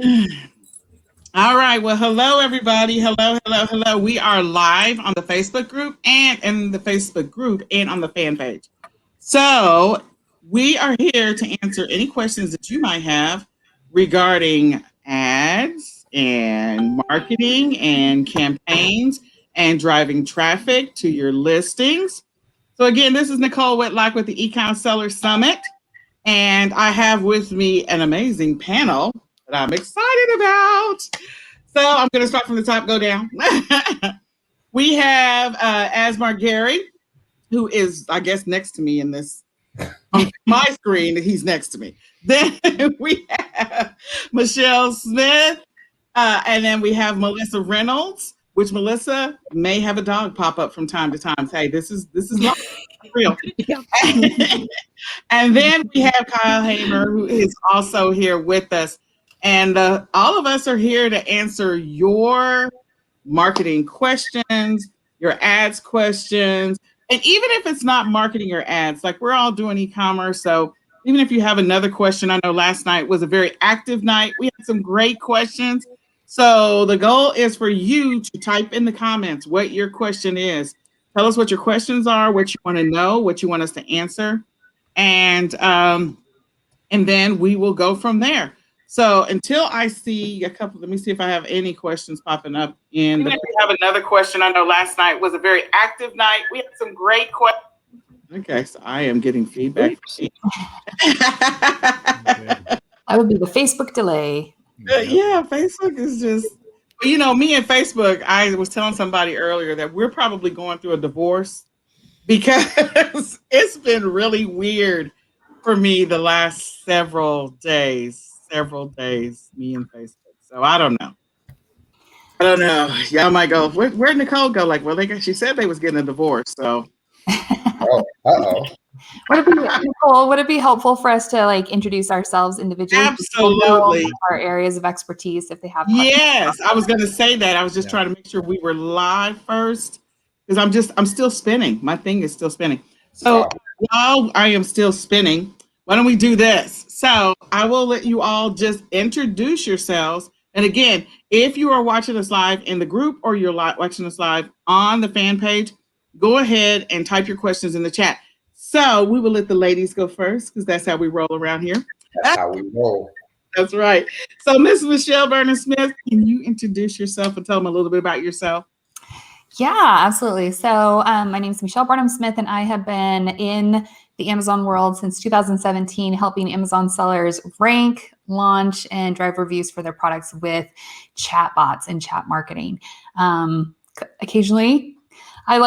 All right. Well, hello, everybody. Hello, hello, hello. We are live on the Facebook group and in the Facebook group and on the fan page. So we are here to answer any questions that you might have regarding ads and marketing and campaigns and driving traffic to your listings. So again, this is Nicole Whitlock with the eCom Seller Summit. And I have with me an amazing panel that I'm excited about. So I'm going to start from the top, go down. We have Asmar Gary, who is, I guess, next to me in this on my screen. He's next to me. Then we have Michelle Smith, and then we have Melissa Reynolds, which Melissa may have a dog pop up from time to time. Hey, this is real. And then we have Kyle Hamer, who is also here with us. And all of us are here to answer your marketing questions, your ads questions. And even if it's not marketing or ads, like we're all doing e-commerce. So even if you have another question, I know last night was a very active night. We had some great questions. So the goal is for you to type in the comments what your question is. Tell us what your questions are, what you want to know, what you want us to answer. And then we will go from there. So until I see a couple, let me see if I have any questions popping up in the. We have another question. I know last night was a very active night. We had some great questions. Okay, so I am getting feedback. That would be the Facebook delay. Yeah, Facebook is just, me and Facebook, I was telling somebody earlier that we're probably going through a divorce because it's been really weird for me the last several days, me and Facebook. So I don't know. Y'all might go, where'd Nicole go? Like, well, she said they was getting a divorce. So. Nicole, would it be helpful for us to introduce ourselves individually? Absolutely. Our areas of expertise if they have questions. Yes, I was going to say that. I was just trying to make sure we were live first because I'm still spinning. My thing is still spinning. So while I am still spinning, why don't we do this? So I will let you all just introduce yourselves. And again, if you are watching us live in the group or you're watching us live on the fan page, go ahead and type your questions in the chat. So we will let the ladies go first because that's how we roll around here. That's how we roll. That's right. So Miss Michelle Burnham-Smith, can you introduce yourself and tell them a little bit about yourself? Yeah, absolutely. So my name is Michelle Burnham-Smith, and I have been in the Amazon world since 2017, helping Amazon sellers rank, launch, and drive reviews for their products with chatbots and chat marketing. Occasionally, I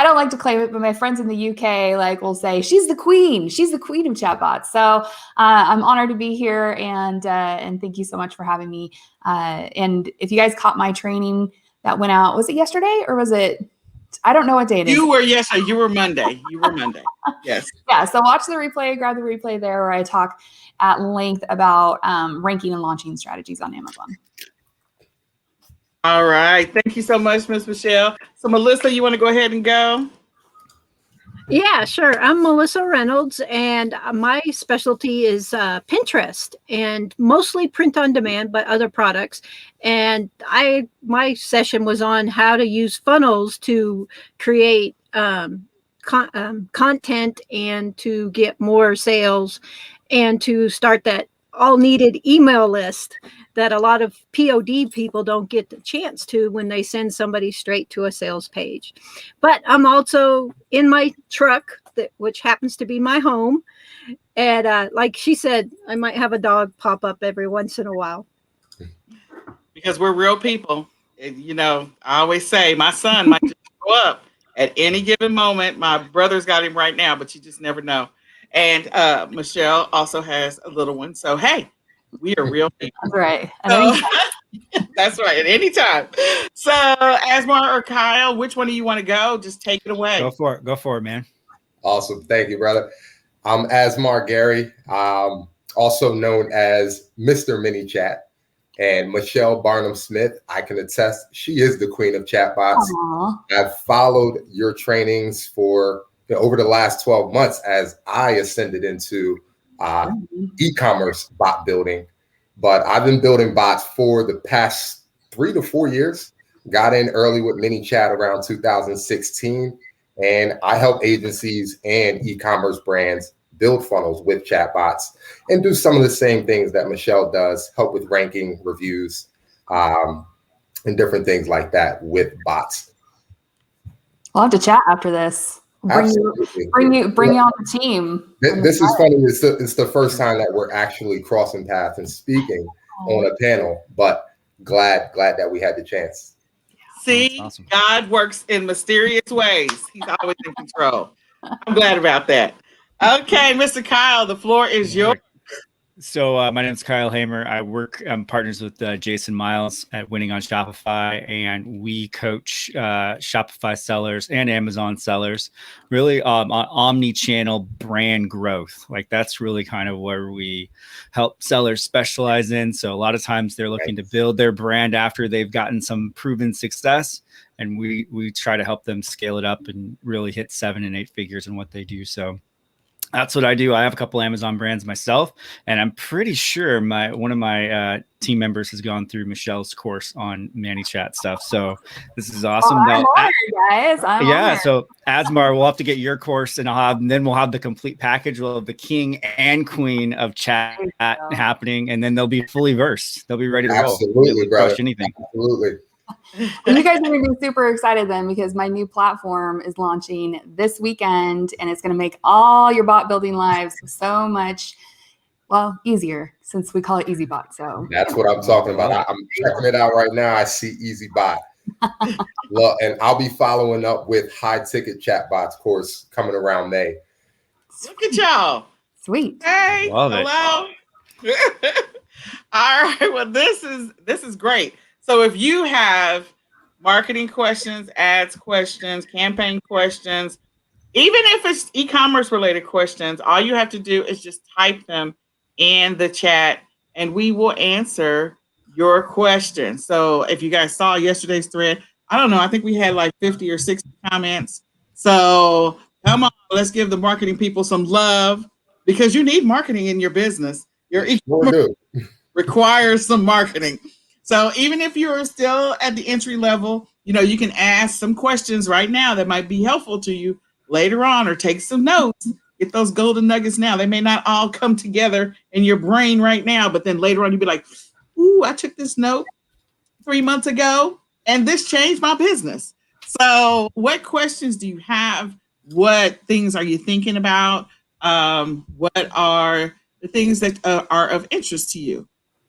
don't like to claim it, but my friends in the UK will say she's the queen of chatbots. So I'm honored to be here, and thank you so much for having me. And if you guys caught my training that went out, was it yesterday or was it? I don't know what day it is. You were yesterday. You were Monday. Yes. Yeah. So watch the replay. Grab the replay there where I talk at length about ranking and launching strategies on Amazon. All right. Thank you so much, Miss Michelle. So Melissa, you want to go ahead and go? Yeah, sure. I'm Melissa Reynolds, and my specialty is Pinterest and mostly print on demand, but other products. And my session was on how to use funnels to create content and to get more sales and to start that all needed email list that a lot of POD people don't get the chance to when they send somebody straight to a sales page. But I'm also in my truck, which happens to be my home. And like she said, I might have a dog pop up every once in a while. Because we're real people. I always say my son might just show up at any given moment. My brother's got him right now, but you just never know. And Michelle also has a little one. So, hey, we are real people. That's right. So, that's right. At any time. So, Asmar or Kyle, which one do you want to go? Just take it away. Go for it, man. Awesome. Thank you, brother. I'm Asmar Gary, also known as Mr. Mini Chat. And Michelle Barnum-Smith, I can attest, she is the queen of chatbots. I've followed your trainings for over the last 12 months as I ascended into e-commerce bot building. but I've been building bots for the past 3 to 4 years. Got in early with ManyChat around 2016, and I help agencies and e-commerce brands build funnels with chatbots and do some of the same things that Michelle does, help with ranking, reviews, and different things like that with bots. I'll have to chat after this. Bring you on the team. This is funny. It's the first time that we're actually crossing paths and speaking on a panel, but glad that we had the chance. See, awesome. God works in mysterious ways. He's always in control. I'm glad about that. Okay, Mr. Kyle, the floor is yours. So my name is Kyle Hamer. I'm partners with Jason Miles at Winning on Shopify, and we coach Shopify sellers and Amazon sellers really on omni-channel brand growth. Like that's really kind of where we help sellers specialize in. So a lot of times they're looking to build their brand after they've gotten some proven success, and we try to help them scale it up and really hit 7 and 8 figures in what they do. So that's what I do. I have a couple Amazon brands myself, and I'm pretty sure one of my team members has gone through Michelle's course on ManyChat stuff. So this is awesome. I'm honored, guys. I'm honored. So Asmar, we'll have to get your course, and then we'll have the complete package. We'll have the king and queen of chat happening, and then they'll be fully versed. They'll be ready to roll. Absolutely, brother. Anything. Absolutely. You guys are going to be super excited then, because my new platform is launching this weekend, and it's going to make all your bot building lives so much, easier, since we call it EasyBot. So that's what I'm talking about. I'm checking it out right now. I see EasyBot. Well, and I'll be following up with high ticket chatbots course coming around May. Look at y'all. Sweet. Hey, love hello. All right. Well, this is great. So if you have marketing questions, ads questions, campaign questions, even if it's e-commerce related questions, all you have to do is just type them in the chat and we will answer your question. So if you guys saw yesterday's thread, I don't know, I think we had like 50 or 60 comments. So come on, let's give the marketing people some love, because you need marketing in your business. Your e-commerce requires some marketing. So even if you're still at the entry level, you can ask some questions right now that might be helpful to you later on, or take some notes. Get those golden nuggets now. They may not all come together in your brain right now, but then later on you'll be like, ooh, I took this note 3 months ago and this changed my business. So what questions do you have? What things are you thinking about? What are the things that are of interest to you?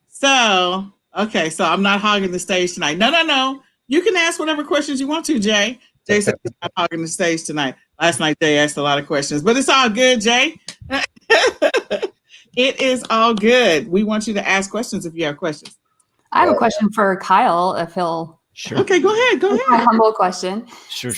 So, okay, so I'm not hogging the stage tonight. No. You can ask whatever questions you want to, Jay. Jay said he's not hogging the stage tonight. Last night, Jay asked a lot of questions, but it's all good, Jay. It is all good. We want you to ask questions if you have questions. I have a question for Kyle, if he'll. Sure. Okay, go ahead. A humble question. Sure.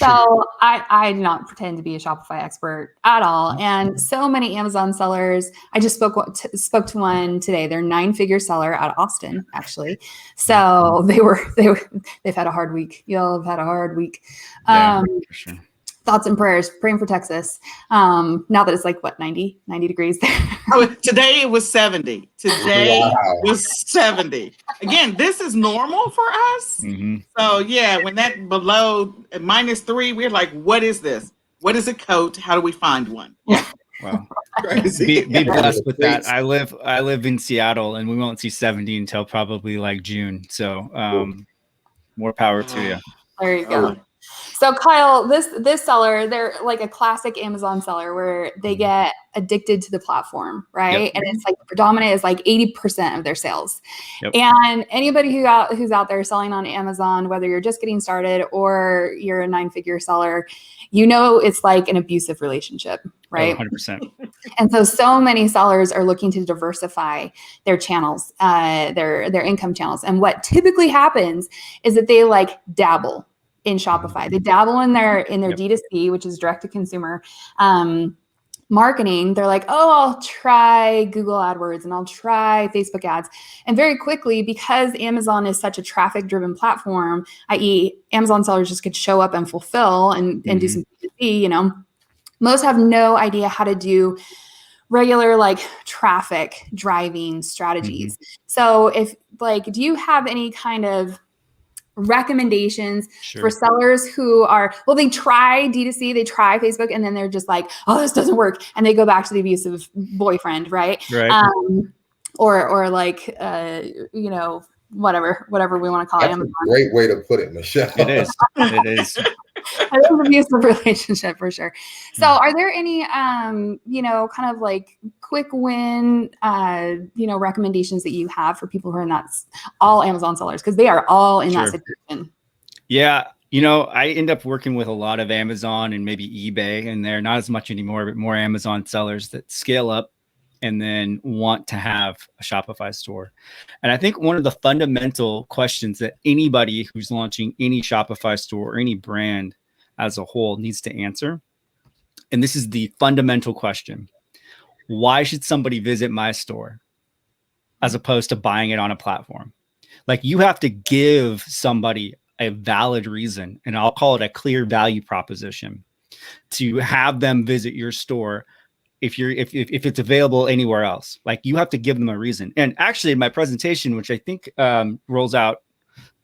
I do not pretend to be a Shopify expert at all, and so many Amazon sellers. I just spoke to one today. They're a 9-figure seller out of Austin, actually. So they've had a hard week. Y'all have had a hard week. Yeah, for sure. Thoughts and prayers, praying for Texas. Now that it's like 90 degrees there. Today it was 70. Today was 70. Again, this is normal for us. Mm-hmm. So yeah, when that below -3, we're like, what is this? What is a coat? How do we find one? Yeah. Wow. Crazy. Be blessed with that. I live in Seattle, and we won't see 70 until probably like June. So more power to you. There you go. So Kyle, this seller, they're like a classic Amazon seller where they get addicted to the platform, right? Yep. And it's like predominant is like 80% of their sales. Yep. And anybody who's out there selling on Amazon, whether you're just getting started or you're a 9-figure seller, it's like an abusive relationship, right? 100%. And so many sellers are looking to diversify their channels, their income channels. And what typically happens is that they like dabble in Shopify. They dabble in their D2C, which is direct to consumer marketing. They're like, oh, I'll try Google AdWords and I'll try Facebook ads. And very quickly, because Amazon is such a traffic driven platform, i.e. Amazon sellers just could show up and fulfill and do some D2C, most have no idea how to do regular like traffic driving strategies. So if like, do you have any kind of recommendations for sellers who are, well, they try D2C, they try Facebook, and then they're just like, oh, this doesn't work. And they go back to the abusive boyfriend, right? Or like, you know, whatever we want to call it. That's a great way to put it, Michelle. It is. It is. It is an abusive relationship for sure. So are there any, you know, kind of like quick win, you know, recommendations that you have for people who are not all Amazon sellers? Because they are all in that situation. Yeah. You know, I end up working with a lot of Amazon and maybe eBay, and they're not as much anymore, but more Amazon sellers that scale up and then want to have a Shopify store. And I think one of the fundamental questions that anybody who's launching any Shopify store or any brand as a whole needs to answer, and this is the fundamental question: why should somebody visit my store as opposed to buying it on a platform? Like, you have to give somebody a valid reason, and I'll call it a clear value proposition, to have them visit your store if it's available anywhere else. Like, you have to give them a reason. And actually, in my presentation, which I think rolls out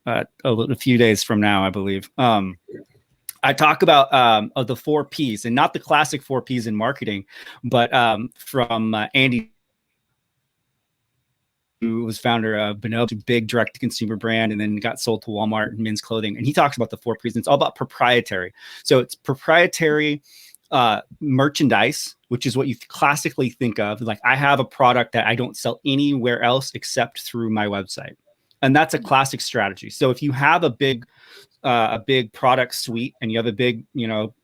a few days from now, I believe, I talk about of the 4 Ps, and not the classic 4 Ps in marketing, but from Andy, who was founder of Bonobo, a big direct-to-consumer brand, and then got sold to Walmart and men's clothing. And he talks about the 4 Ps. And it's all about proprietary. So it's proprietary merchandise, which is what you classically think of. Like, I have a product that I don't sell anywhere else except through my website. And that's a classic strategy. So if you have a big product suite and you have a big, you know,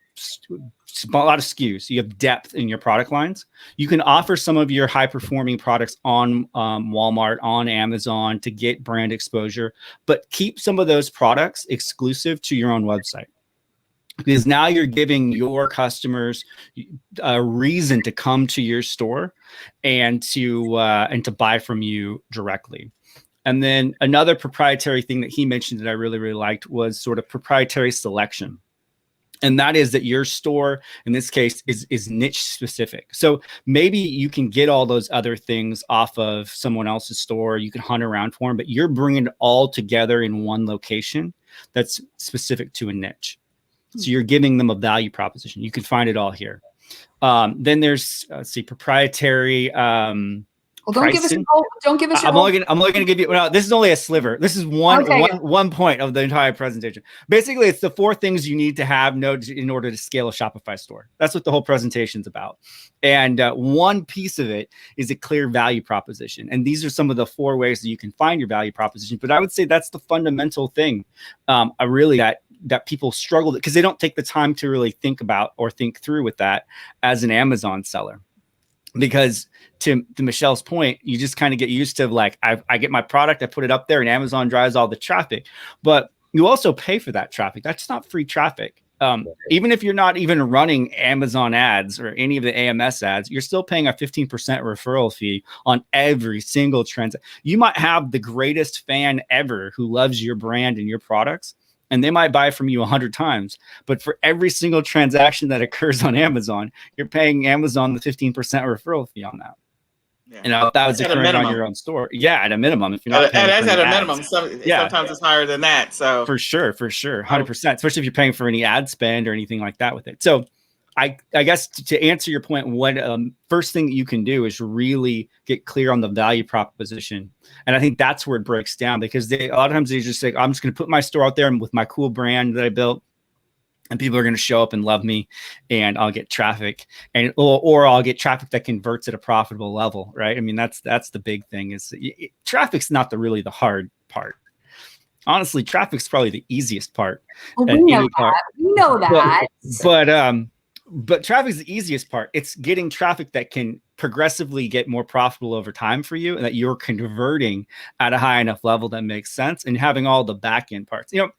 a lot of SKUs, you have depth in your product lines, you can offer some of your high performing products on Walmart, on Amazon, to get brand exposure, but keep some of those products exclusive to your own website. Because now you're giving your customers a reason to come to your store and to buy from you directly. And then another proprietary thing that he mentioned that I really, really liked was sort of proprietary selection. And that is that your store, in this case, is niche specific. So maybe you can get all those other things off of someone else's store. You can hunt around for them, but you're bringing it all together in one location that's specific to a niche. So you're giving them a value proposition. You can find it all here. Then there's, proprietary well, don't give us your whole, don't give us your I'm only going to give you, well, this is only a sliver. This is one point of the entire presentation. Basically, it's the 4 things you need to have in order to scale a Shopify store. That's what the whole presentation's about. And one piece of it is a clear value proposition. And these are some of the 4 ways that you can find your value proposition. But I would say that's the fundamental thing. That people struggle because they don't take the time to really think about or think through with that as an Amazon seller. Because to Michelle's point, you just kind of get used to, like, I get my product, I put it up there, and Amazon drives all the traffic. But you also pay for that traffic. That's not free traffic. Even if you're not even running Amazon ads or any of the AMS ads, you're still paying a 15% referral fee on every single transaction. You might have the greatest fan ever who loves your brand and your products, and they might buy from you 100 times. But for every single transaction that occurs on Amazon, you're paying Amazon the 15% referral fee on that. Yeah. You know, if that was occurring on your own store. Yeah, at a minimum. If you're not paying that's for at a ads. minimum. Sometimes it's higher than that. So for sure, 100%. Especially if you're paying for any ad spend or anything like that with it. So I guess to answer your point, what first thing that you can do is really get clear on the value proposition. And I think that's where it breaks down, because a lot of times they just say, I'm just going to put my store out there and with my cool brand that I built, and people are going to show up and love me, and I'll get traffic, and or I'll get traffic that converts at a profitable level, right? I mean, that's the big thing is traffic's not really the hard part. Honestly, traffic's probably the easiest part. Well, we know that. But traffic's the easiest part. It's getting traffic that can progressively get more profitable over time for you, and that you're converting at a high enough level that makes sense, and having all the back end parts. You know,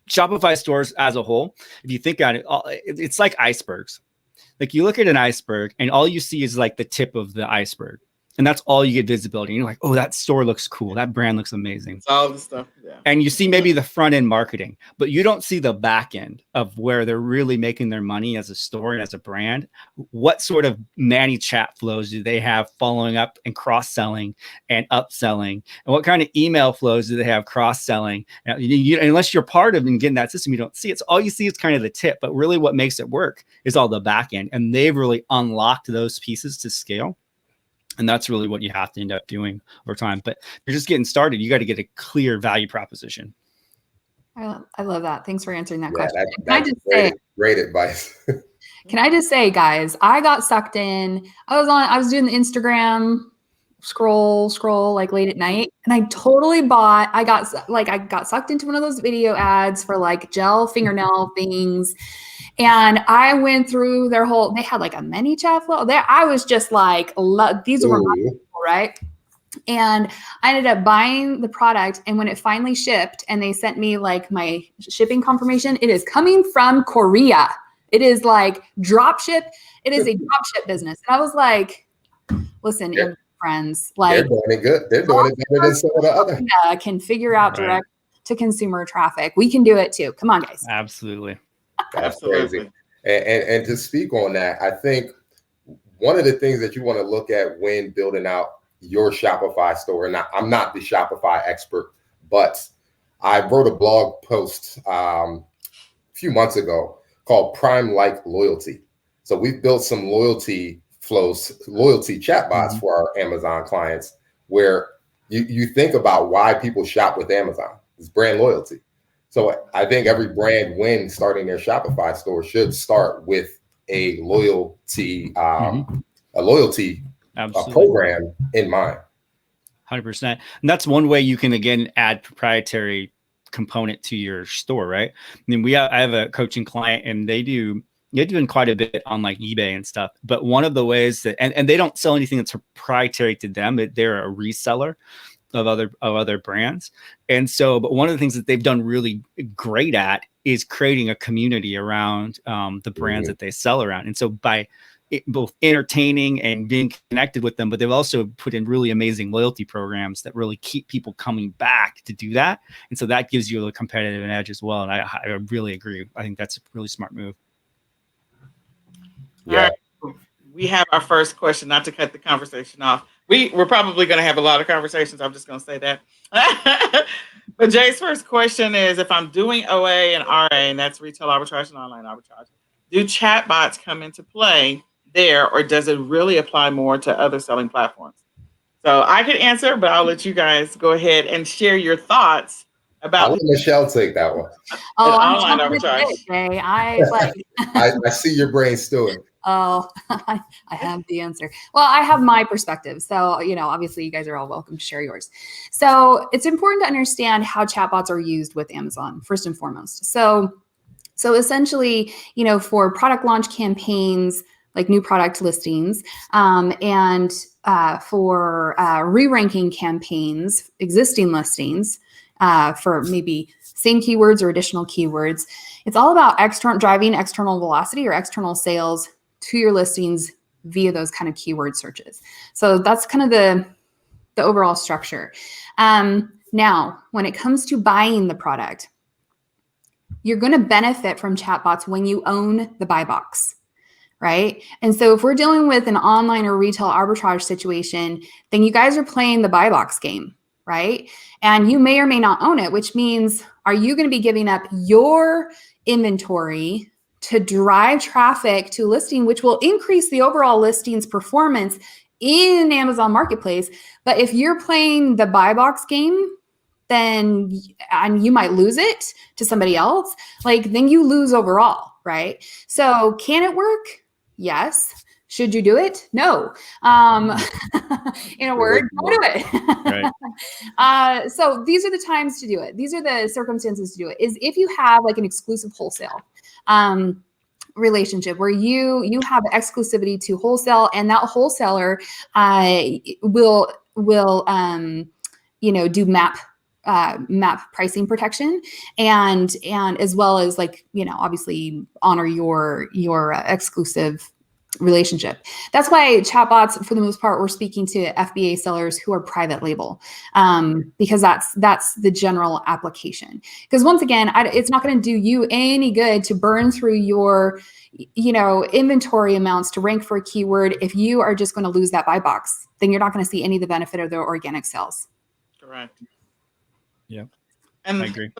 Shopify stores as a whole, if you think about it, it's like icebergs. Like, you look at an iceberg and all you see is like the tip of the iceberg. And that's all you get visibility. And you're like, oh, that store looks cool. That brand looks amazing. It's all the stuff. Yeah. And you see maybe the front end marketing, but you don't see the back end of where they're really making their money as a store and as a brand. What sort of ManyChat flows do they have following up and cross-selling and upselling? And what kind of email flows do they have cross-selling? Unless you're part of and getting that system, you don't see it. So all you see is kind of the tip, but really what makes it work is all the back end. And they've really unlocked those pieces to scale. And that's really what you have to end up doing over time. But you're just getting started. You got to get a clear value proposition. I love that. Thanks for answering that Yeah, question. that's great advice. Can I just say, guys, I got sucked in. I was doing the Instagram scroll like late at night, and I totally I got sucked into one of those video ads for like gel fingernail things. And I went through they had like a ManyChat flow there. I was just like, these were my people, right? And I ended up buying the product. And when it finally shipped and they sent me like my shipping confirmation, it is coming from Korea. It is like drop ship. It is a drop ship business. And I was like, listen, friends, like they're doing it good. They're doing it better than some of the other. Can figure out direct to consumer traffic. We can do it too. Come on, guys. Absolutely. That's crazy. And to speak on that, I think one of the things that you want to look at when building out your Shopify store, and I'm not the Shopify expert, but I wrote a blog post a few months ago called Prime Like Loyalty. So we've built some loyalty flows, loyalty chatbots for our Amazon clients, where you think about why people shop with Amazon. It's brand loyalty. So I think every brand, when starting their Shopify store, should start with a loyalty program in mind. 100%. And that's one way you can, again, add proprietary component to your store, right? I mean, I have a coaching client, and they're doing quite a bit on like eBay and stuff. But one of the ways that, and they don't sell anything that's proprietary to them, they're a reseller of other brands. And so, but one of the things that they've done really great at is creating a community around the brands that they sell around. And so by both entertaining and being connected with them, but they've also put in really amazing loyalty programs that really keep people coming back to do that. And so that gives you a competitive edge as well. And I really agree. I think that's a really smart move. Yeah. Right. We have our first question, not to cut the conversation off. We're probably going to have a lot of conversations. I'm just going to say that. But Jay's first question is, if I'm doing OA and RA, and that's retail arbitrage and online arbitrage, do chatbots come into play there, or does it really apply more to other selling platforms? So I could answer, but I'll let you guys go ahead and share your thoughts about. I'll let Michelle take that one. Oh, online arbitrage. I see your brain stewing. Oh, I have the answer. Well, I have my perspective. So, obviously you guys are all welcome to share yours. So it's important to understand how chatbots are used with Amazon, first and foremost. So essentially, for product launch campaigns, like new product listings, and for re-ranking campaigns, existing listings, for maybe same keywords or additional keywords. It's all about driving external velocity or external sales to your listings via those kind of keyword searches. So that's kind of the overall structure. Now, when it comes to buying the product, you're going to benefit from chatbots when you own the buy box, right? And so if we're dealing with an online or retail arbitrage situation, then you guys are playing the buy box game, right? And you may or may not own it, which means, are you going to be giving up your inventory to drive traffic to listing, which will increase the overall listing's performance in Amazon Marketplace? But if you're playing the buy box game, then and you might lose it to somebody else, then you lose overall, right? So can it work? Yes. Should you do it? No. In a word, don't do it. Right. So these are the times to do it. These are the circumstances to do it. Is if you have like an exclusive wholesale relationship where you have exclusivity to wholesale, and that wholesaler will do map pricing protection and as well as obviously honor your exclusive relationship. That's why chatbots, for the most part, we're speaking to FBA sellers who are private label, because that's the general application. Because once again, it's not going to do you any good to burn through your, inventory amounts to rank for a keyword if you are just going to lose that buy box. Then you're not going to see any of the benefit of their organic sales. Correct. Yeah, And I agree.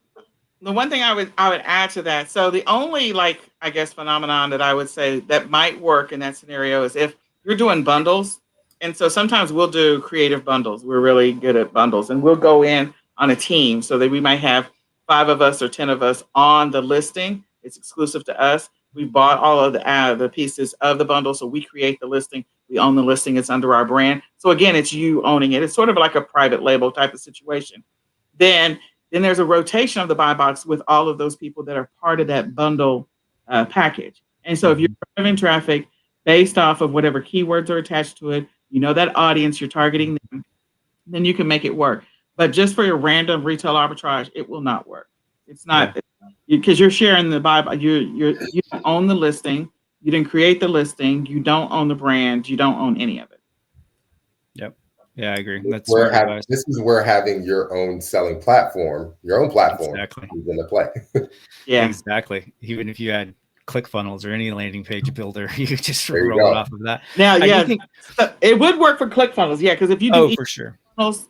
the one thing I would add to that, so the only phenomenon that I would say that might work in that scenario is if you're doing bundles. And so sometimes we'll do creative bundles. We're really good at bundles, and we'll go in on a team so that we might have 5 of us or 10 of us on the listing. It's exclusive to us. We bought all of the pieces of the bundle, so we create the listing. We own the listing. It's under our brand. So again, it's you owning it. It's sort of like a private label type of situation. Then there's a rotation of the buy box with all of those people that are part of that bundle package. And so if you're driving traffic based off of whatever keywords are attached to it, that audience, you're targeting them, then you can make it work. But just for your random retail arbitrage, it will not work. It's not, because you're sharing the buy box. You don't own the listing. You didn't create the listing. You don't own the brand. You don't own any of it. Yep. Yeah, I agree. That's smart advice. This is where having your own selling platform, Exactly. is in the play. Yeah, exactly. Even if you had ClickFunnels or any landing page builder, you just There you roll it go. off of that. now, I do think, it would work for ClickFunnels. Yeah, because if you do for sure.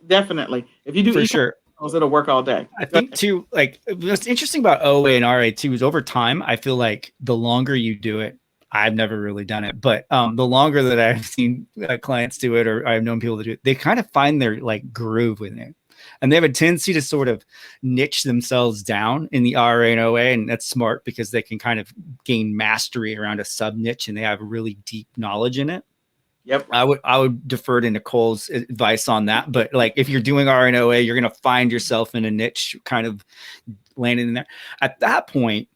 definitely. If you do For sure. it'll work all day. I think too, what's interesting about OA and RA too is over time, I feel like the longer you do it, I've never really done it, but the longer that I've seen clients do it, or I've known people to do it, they kind of find their groove with it. And they have a tendency to sort of niche themselves down in the RA and OA. And that's smart because they can kind of gain mastery around a sub niche and they have really deep knowledge in it. Yep. I would defer to Nicole's advice on that. But if you're doing RA and OA, you're going to find yourself in a niche kind of landing in there. At that point,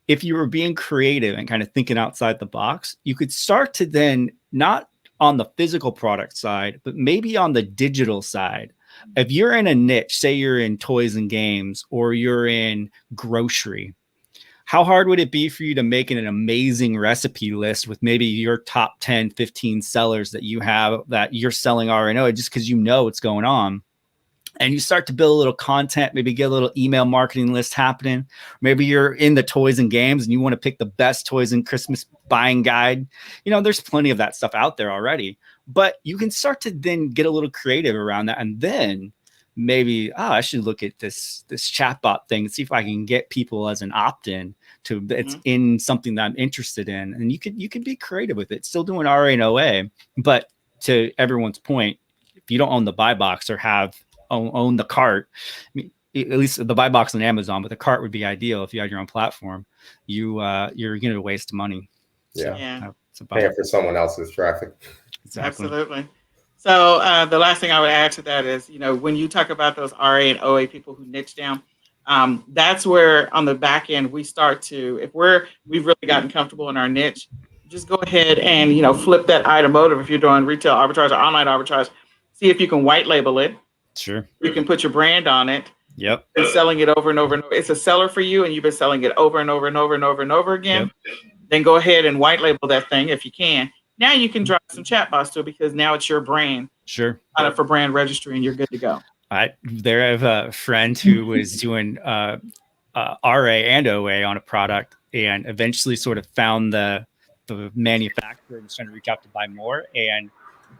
if you were being creative and kind of thinking outside the box, you could start to then, not on the physical product side, but maybe on the digital side. If you're in a niche, say you're in toys and games or you're in grocery, how hard would it be for you to make an amazing recipe list with maybe your top 10, 15 sellers that you have that you're selling RNO just because you know what's going on? And you start to build a little content, maybe get a little email marketing list happening. Maybe you're in the toys and games and you want to pick the best toys and Christmas buying guide. There's plenty of that stuff out there already, but you can start to then get a little creative around that. And then maybe, I should look at this chatbot thing and see if I can get people as an opt-in to it's in something that I'm interested in. And you could be creative with it, still doing RA and OA, but to everyone's point, if you don't own the buy box or own the cart, I mean, at least the buy box on Amazon, but the cart would be ideal if you had your own platform. You're going to waste money. Yeah. So paying for someone else's traffic. Exactly. Absolutely. So the last thing I would add to that is, when you talk about those RA and OA people who niche down, that's where on the back end we start to, if we've really gotten comfortable in our niche, just go ahead and flip that automotive. If you're doing retail arbitrage or online arbitrage, see if you can white label it. Sure. You can put your brand on it. Yep. Been selling it over and over and over. It's a seller for you, and you've been selling it over and over and over and over and over again. Yep. Then go ahead and white label that thing if you can. Now you can drop some chatbots to it because now it's your brand. Sure. For brand registry, and you're good to go. I have a friend who was doing RA and OA on a product, and eventually sort of found the manufacturer and was trying to reach out to buy more, and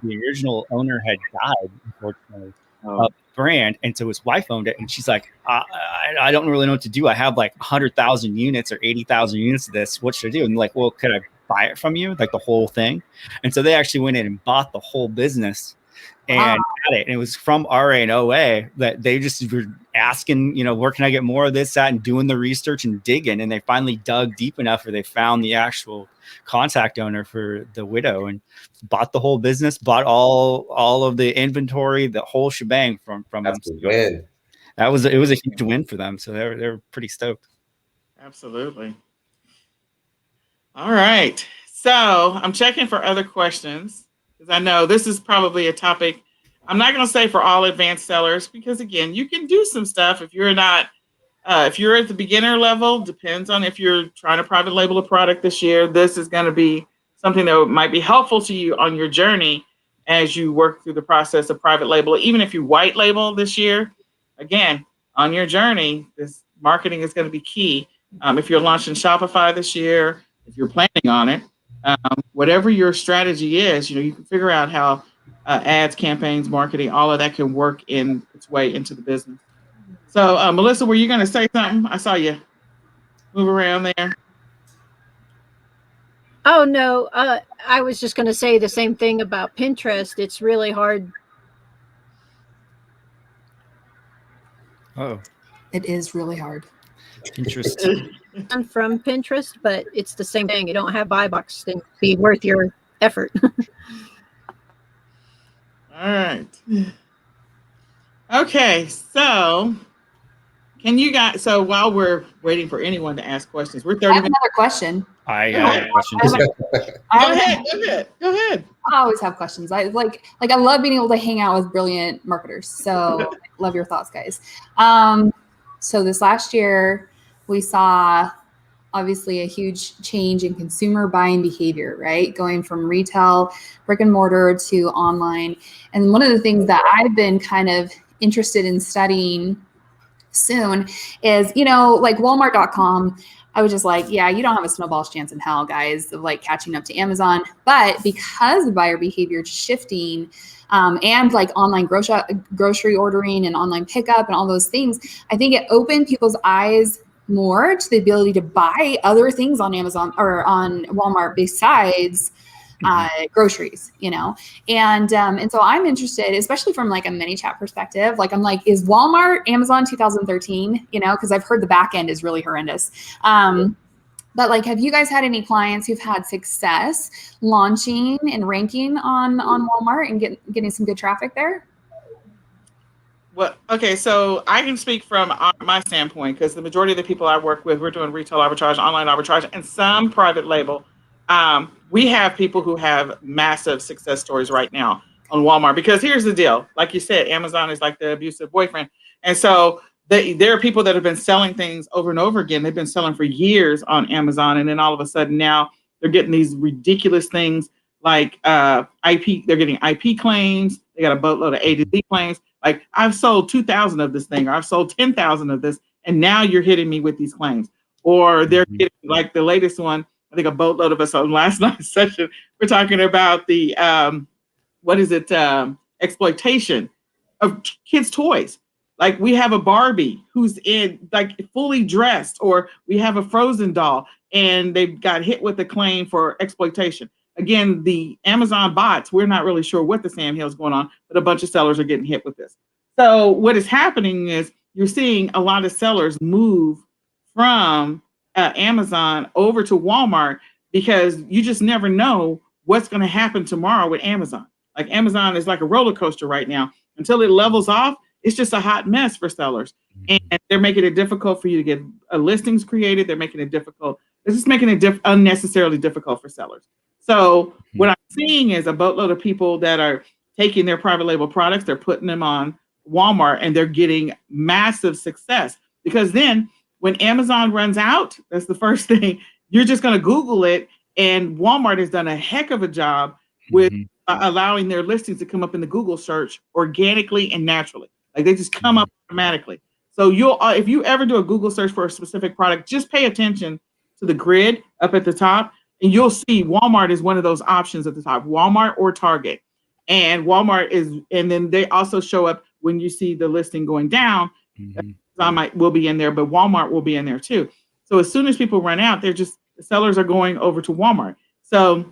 the original owner had died, unfortunately, of the brand. And so his wife owned it. And she's like, I don't really know what to do. I have 100,000 units or 80,000 units of this. What should I do? And well, could I buy it from you? The whole thing. And so they actually went in and bought the whole business and had it. And it was from RA and OA that they just were asking, where can I get more of this, that, and doing the research and digging. And they finally dug deep enough where they found the actual contact owner for the widow and bought the whole business, bought all of the inventory, the whole shebang from That's them. a win. It was a huge win for them. So they were pretty stoked. Absolutely. All right. So I'm checking for other questions because I know this is probably a topic. I'm not going to say for all advanced sellers because, again, you can do some stuff if you're not. If you're at the beginner level, depends on if you're trying to private label a product this year. This is going to be something that might be helpful to you on your journey as you work through the process of private label. Even if you white label this year, again, on your journey, this marketing is going to be key. If you're launching Shopify this year, if you're planning on it, whatever your strategy is, you can figure out how ads, campaigns, marketing, all of that can work in its way into the business. So, Melissa, were you going to say something? I saw you move around there. Oh, no. I was just going to say the same thing about Pinterest. It's really hard. Oh, It is really hard. interesting. From Pinterest, but it's the same thing. You don't have buy box to be worth your effort. All right. Okay, so can you guys? So while we're waiting for anyone to ask questions, we're 30 I have minutes. another question. I have questions. Go ahead. I always have questions. I I love being able to hang out with brilliant marketers. So love your thoughts, guys. So this last year we saw obviously a huge change in consumer buying behavior, right? Going from retail, brick and mortar to online. And one of the things that I've been kind of interested in studying soon is, like Walmart.com. I was just like, yeah, you don't have a snowball's chance in hell, guys, of like catching up to Amazon. But because of buyer behavior shifting and like online grocery ordering and online pickup and all those things, I think it opened people's eyes more to the ability to buy other things on Amazon or on Walmart besides groceries, and so I'm interested, especially from like a mini chat perspective. Like I'm like, is Walmart Amazon 2013? Because I've heard the back end is really horrendous. But like, have you guys had any clients who've had success launching and ranking on Walmart and getting some good traffic there? Well, okay, so I can speak from my standpoint because the majority of the people I work with, we're doing retail arbitrage, online arbitrage, and some private label. We have people who have massive success stories right now on Walmart because here's the deal. Like you said, Amazon is like the abusive boyfriend. And so there are people that have been selling things over and over again. They've been selling for years on Amazon. And then all of a sudden now they're getting these ridiculous things like IP. They're getting IP claims. They got a boatload of A to Z claims. Like I've sold 2,000 of this thing, or I've sold 10,000 of this. And now you're hitting me with these claims. Or they're getting like the latest one. I think a boatload of us on last night's session, we're talking about the, exploitation of kids' toys. Like we have a Barbie who's in like fully dressed, or we have a Frozen doll and they got hit with a claim for exploitation. Again, the Amazon bots, we're not really sure what the Sam Hill's going on, but a bunch of sellers are getting hit with this. So what is happening is you're seeing a lot of sellers move from Amazon over to Walmart because you just never know what's going to happen tomorrow with Amazon. Like Amazon is like a roller coaster right now. Until it levels off, it's just a hot mess for sellers. And they're making it difficult for you to get listings created. They're making it difficult. It's just making it unnecessarily difficult for sellers. So what I'm seeing is a boatload of people that are taking their private label products, they're putting them on Walmart, and they're getting massive success. Because then when Amazon runs out, that's the first thing, you're just going to Google it. And Walmart has done a heck of a job with allowing their listings to come up in the Google search organically and naturally. Like they just come up automatically. So you'll, if you ever do a Google search for a specific product, just pay attention to the grid up at the top, and you'll see Walmart is one of those options at the top, Walmart or Target. And Walmart is, and then they also show up when you see the listing going down. Will be in there, but Walmart will be in there too. So as soon as people run out, the sellers are going over to Walmart. So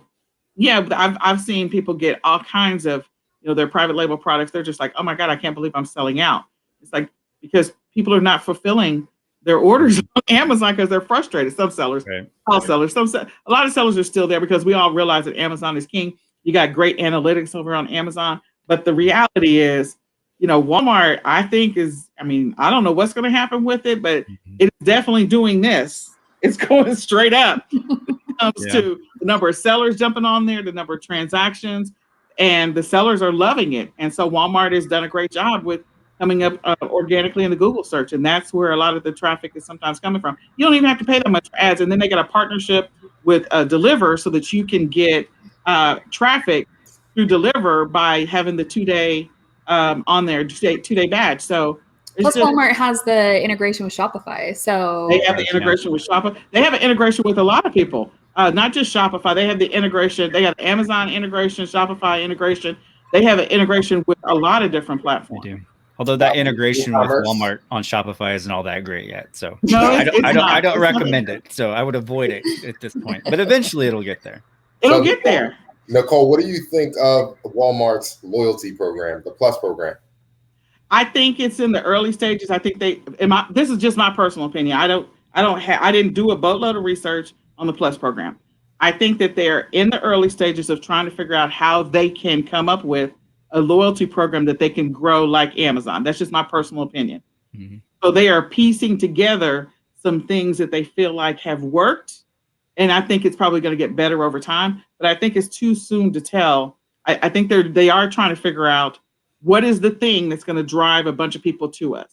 yeah, I've seen people get all kinds of, their private label products. They're just like, oh my God, I can't believe I'm selling out. It's like, because people are not fulfilling their orders on Amazon because they're frustrated. Some sellers, all sellers, a lot of sellers are still there because we all realize that Amazon is king. You got great analytics over on Amazon, but the reality is, Walmart, I think I don't know what's going to happen with it, but it's definitely doing this. It's going straight up. It comes to the number of sellers jumping on there, the number of transactions, and the sellers are loving it. And so Walmart has done a great job with coming up organically in the Google search. And that's where a lot of the traffic is sometimes coming from. You don't even have to pay that much for ads. And then they got a partnership with Deliver so that you can get traffic through Deliver by having the 2-day on there, 2-day badge. So Plus, Walmart has the integration with Shopify. So they have the integration with Shopify. They have an integration with a lot of people, not just Shopify. They have the integration. They got Amazon integration, Shopify integration. They have an integration with a lot of different platforms. They do. Although that integration with Walmart on Shopify isn't all that great yet, so no, I don't recommend it. So I would avoid it at this point. But eventually, it'll get there. It'll get there. Nicole, what do you think of Walmart's loyalty program, the Plus program? I think it's in the early stages. I think this is just my personal opinion. I didn't do a boatload of research on the Plus program. I think that they're in the early stages of trying to figure out how they can come up with a loyalty program that they can grow like Amazon. That's just my personal opinion. Mm-hmm. So they are piecing together some things that they feel like have worked. And I think it's probably going to get better over time, but I think it's too soon to tell. I think they are trying to figure out what is the thing that's going to drive a bunch of people to us.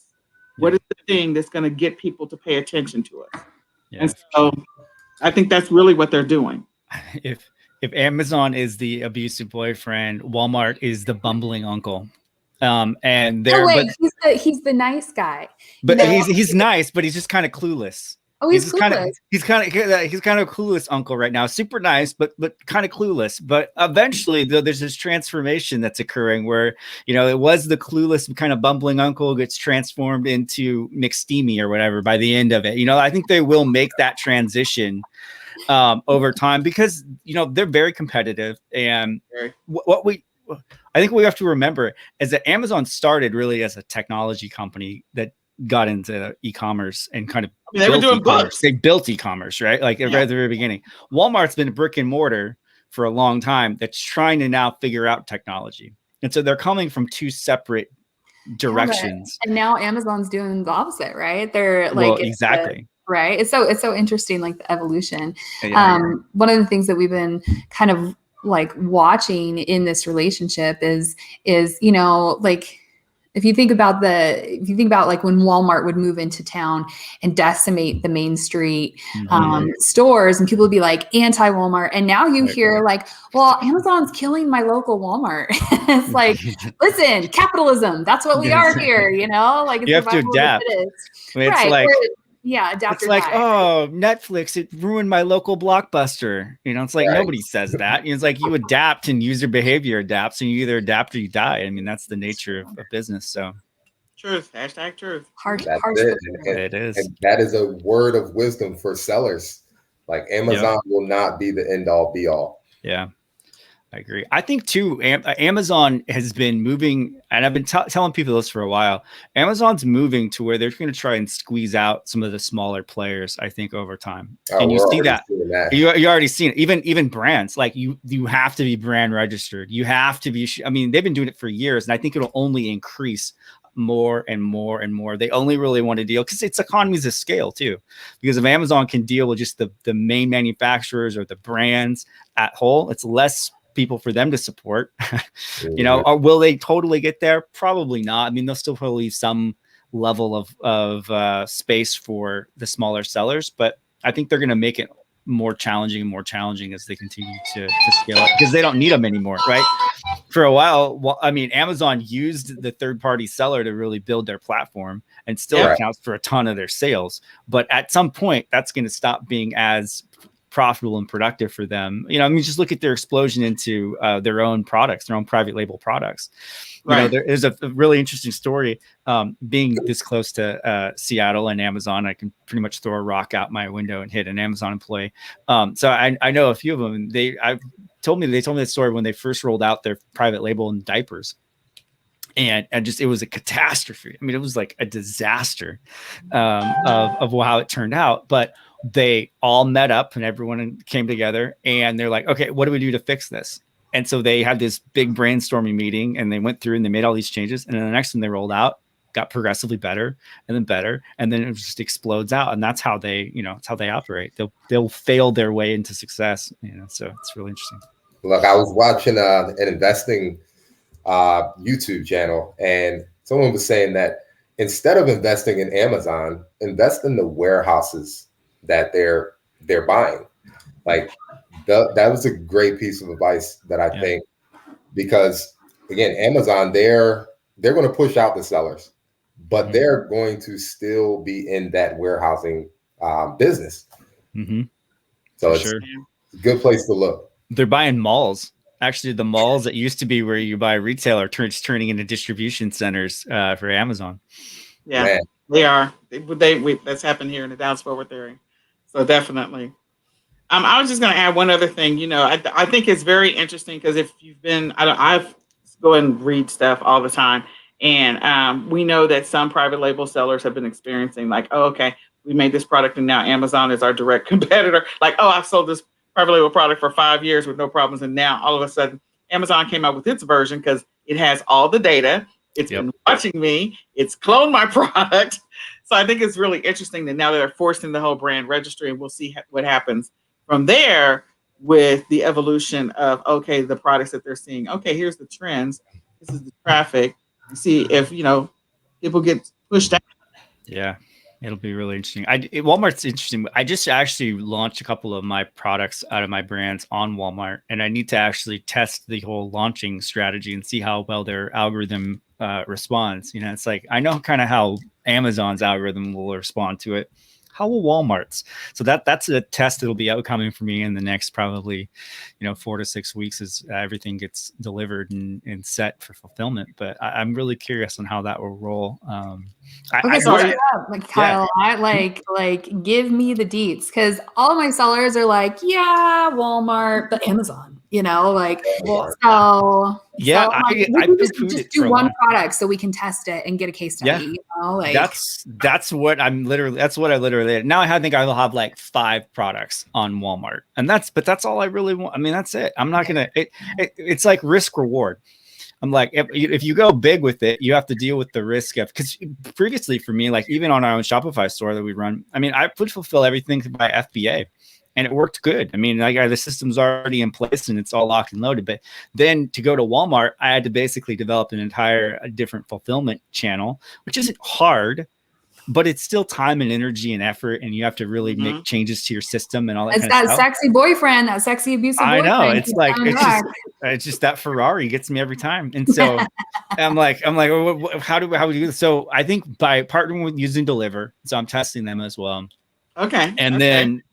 Yeah. What is the thing that's going to get people to pay attention to us? Yeah. And so I think that's really what they're doing. If Amazon is the abusive boyfriend, Walmart is the bumbling uncle. And they're he's the nice guy. But he's nice, but he's just kind of clueless. Oh, he's clueless. He's kind of clueless uncle right now. Super nice, but kind of clueless. But eventually, though, there's this transformation that's occurring where, it was the clueless kind of bumbling uncle gets transformed into McSteamy or whatever by the end of it. I think they will make that transition over time because they're very competitive. And I think what we have to remember is that Amazon started really as a technology company that got into e-commerce and kind of they were doing books. They built e-commerce, right? Like right at the very beginning. Walmart's been a brick and mortar for a long time that's trying to now figure out technology. And so they're coming from two separate directions. And now Amazon's doing the opposite, right? They're like, well, exactly. Right. It's so interesting, like the evolution. Yeah. One of the things that we've been kind of like watching in this relationship is, like, if you think about like when Walmart would move into town and decimate the Main Street stores, and people would be like anti-Walmart, and now you hear like, well, Amazon's killing my local Walmart. It's like, listen, capitalism. That's what we are here. Like it's you have to adapt. I mean, it's like. Adapt. It's like, oh, Netflix, it ruined my local Blockbuster. It's like nobody says that. It's like you adapt and user behavior adapts, and you either adapt or you die. I mean, that's the nature of business. So, truth. Hashtag truth. Harsh. It is. And that is a word of wisdom for sellers. Like Amazon will not be the end all be all. Yeah. I agree. I think too, Amazon has been moving, and I've been telling people this for a while. Amazon's moving to where they're going to try and squeeze out some of the smaller players, I think, over time. And you see that. You already seen it. Even brands, like you have to be brand registered. You have to be. I mean, they've been doing it for years, and I think it'll only increase more and more and more. They only really want to deal because it's economies of scale too. Because if Amazon can deal with just the main manufacturers or the brands at whole, it's less people for them to support. Or will they totally get there? Probably not. I mean, they'll still probably leave some level of space for the smaller sellers, but I think they're going to make it more challenging as they continue to scale up because they don't need them anymore, right? For a while, Amazon used the third-party seller to really build their platform and still accounts for a ton of their sales. But at some point, that's going to stop being as profitable and productive for them. Just look at their explosion into their own products, their own private label products. Right. There's a really interesting story. Being this close to Seattle and Amazon, I can pretty much throw a rock out my window and hit an Amazon employee. So I know a few of them. They told me the story when they first rolled out their private label in diapers. And it was a catastrophe. I mean, it was like a disaster of how it turned out. But they all met up and everyone came together and they're like, okay, what do we do to fix this? And so they had this big brainstorming meeting and they went through and they made all these changes. And then the next one they rolled out got progressively better and then better. And then it just explodes out. And that's how they, it's how they operate. They'll fail their way into success. So it's really interesting. Look, I was watching an investing YouTube channel and someone was saying that instead of investing in Amazon, invest in the warehouses that they're buying. Like that was a great piece of advice that I think, because again, Amazon, they're going to push out the sellers, but they're going to still be in that warehousing business. So it's a good place to look. They're buying malls. Actually, the malls that used to be where you buy retail are turning into distribution centers for Amazon. Yeah, Man. they are. That's happened here in the Dallas-Fort Worth area. So definitely. I was just going to add one other thing. You know, I think it's very interesting because if you've been, I've go and read stuff all the time, and we know that some private label sellers have been experiencing like, oh, okay, we made this product and now Amazon is our direct competitor. Like, oh, I've sold this private label product for 5 years with no problems, and now all of a sudden Amazon came out with its version because it has all the data. It's been watching me. It's cloned my product. So I think it's really interesting that now they're forcing the whole brand registry, and we'll see what happens from there with the evolution of, okay, the products that they're seeing. Okay, here's the trends. This is the traffic. And see if, people get pushed out. Yeah, it'll be really interesting. Walmart's interesting. I just actually launched a couple of my products out of my brands on Walmart, and I need to actually test the whole launching strategy and see how well their algorithm responds. It's like, I know kind of how Amazon's algorithm will respond to it. How will Walmart's? So that's a test that'll be outcoming for me in the next probably, 4 to 6 weeks as everything gets delivered and set for fulfillment. But I'm really curious on how that will roll. Kyle. Give me the deets, because all of my sellers are like, yeah, Walmart, but Amazon. So just do one product so we can test it and get a case study. That's what I literally now. I think I will have like 5 products on Walmart, and that's all I really want. I mean, that's it. I'm not gonna. It's like risk reward. I'm like, if you go big with it, you have to deal with the risk of, because previously for me, like even on our own Shopify store that we run, I mean, I would fulfill everything by FBA. And it worked good. I mean, the system's already in place and it's all locked and loaded. But then to go to Walmart, I had to basically develop an entire different fulfillment channel, which isn't hard, but it's still time and energy and effort. And you have to really make changes to your system and all that. It's that sexy boyfriend, that sexy abusive boyfriend. I know. It's like, it's just that Ferrari gets me every time. And so I'm like, how do we do this? So I think by partnering with using Deliver, so I'm testing them as well. Okay. And then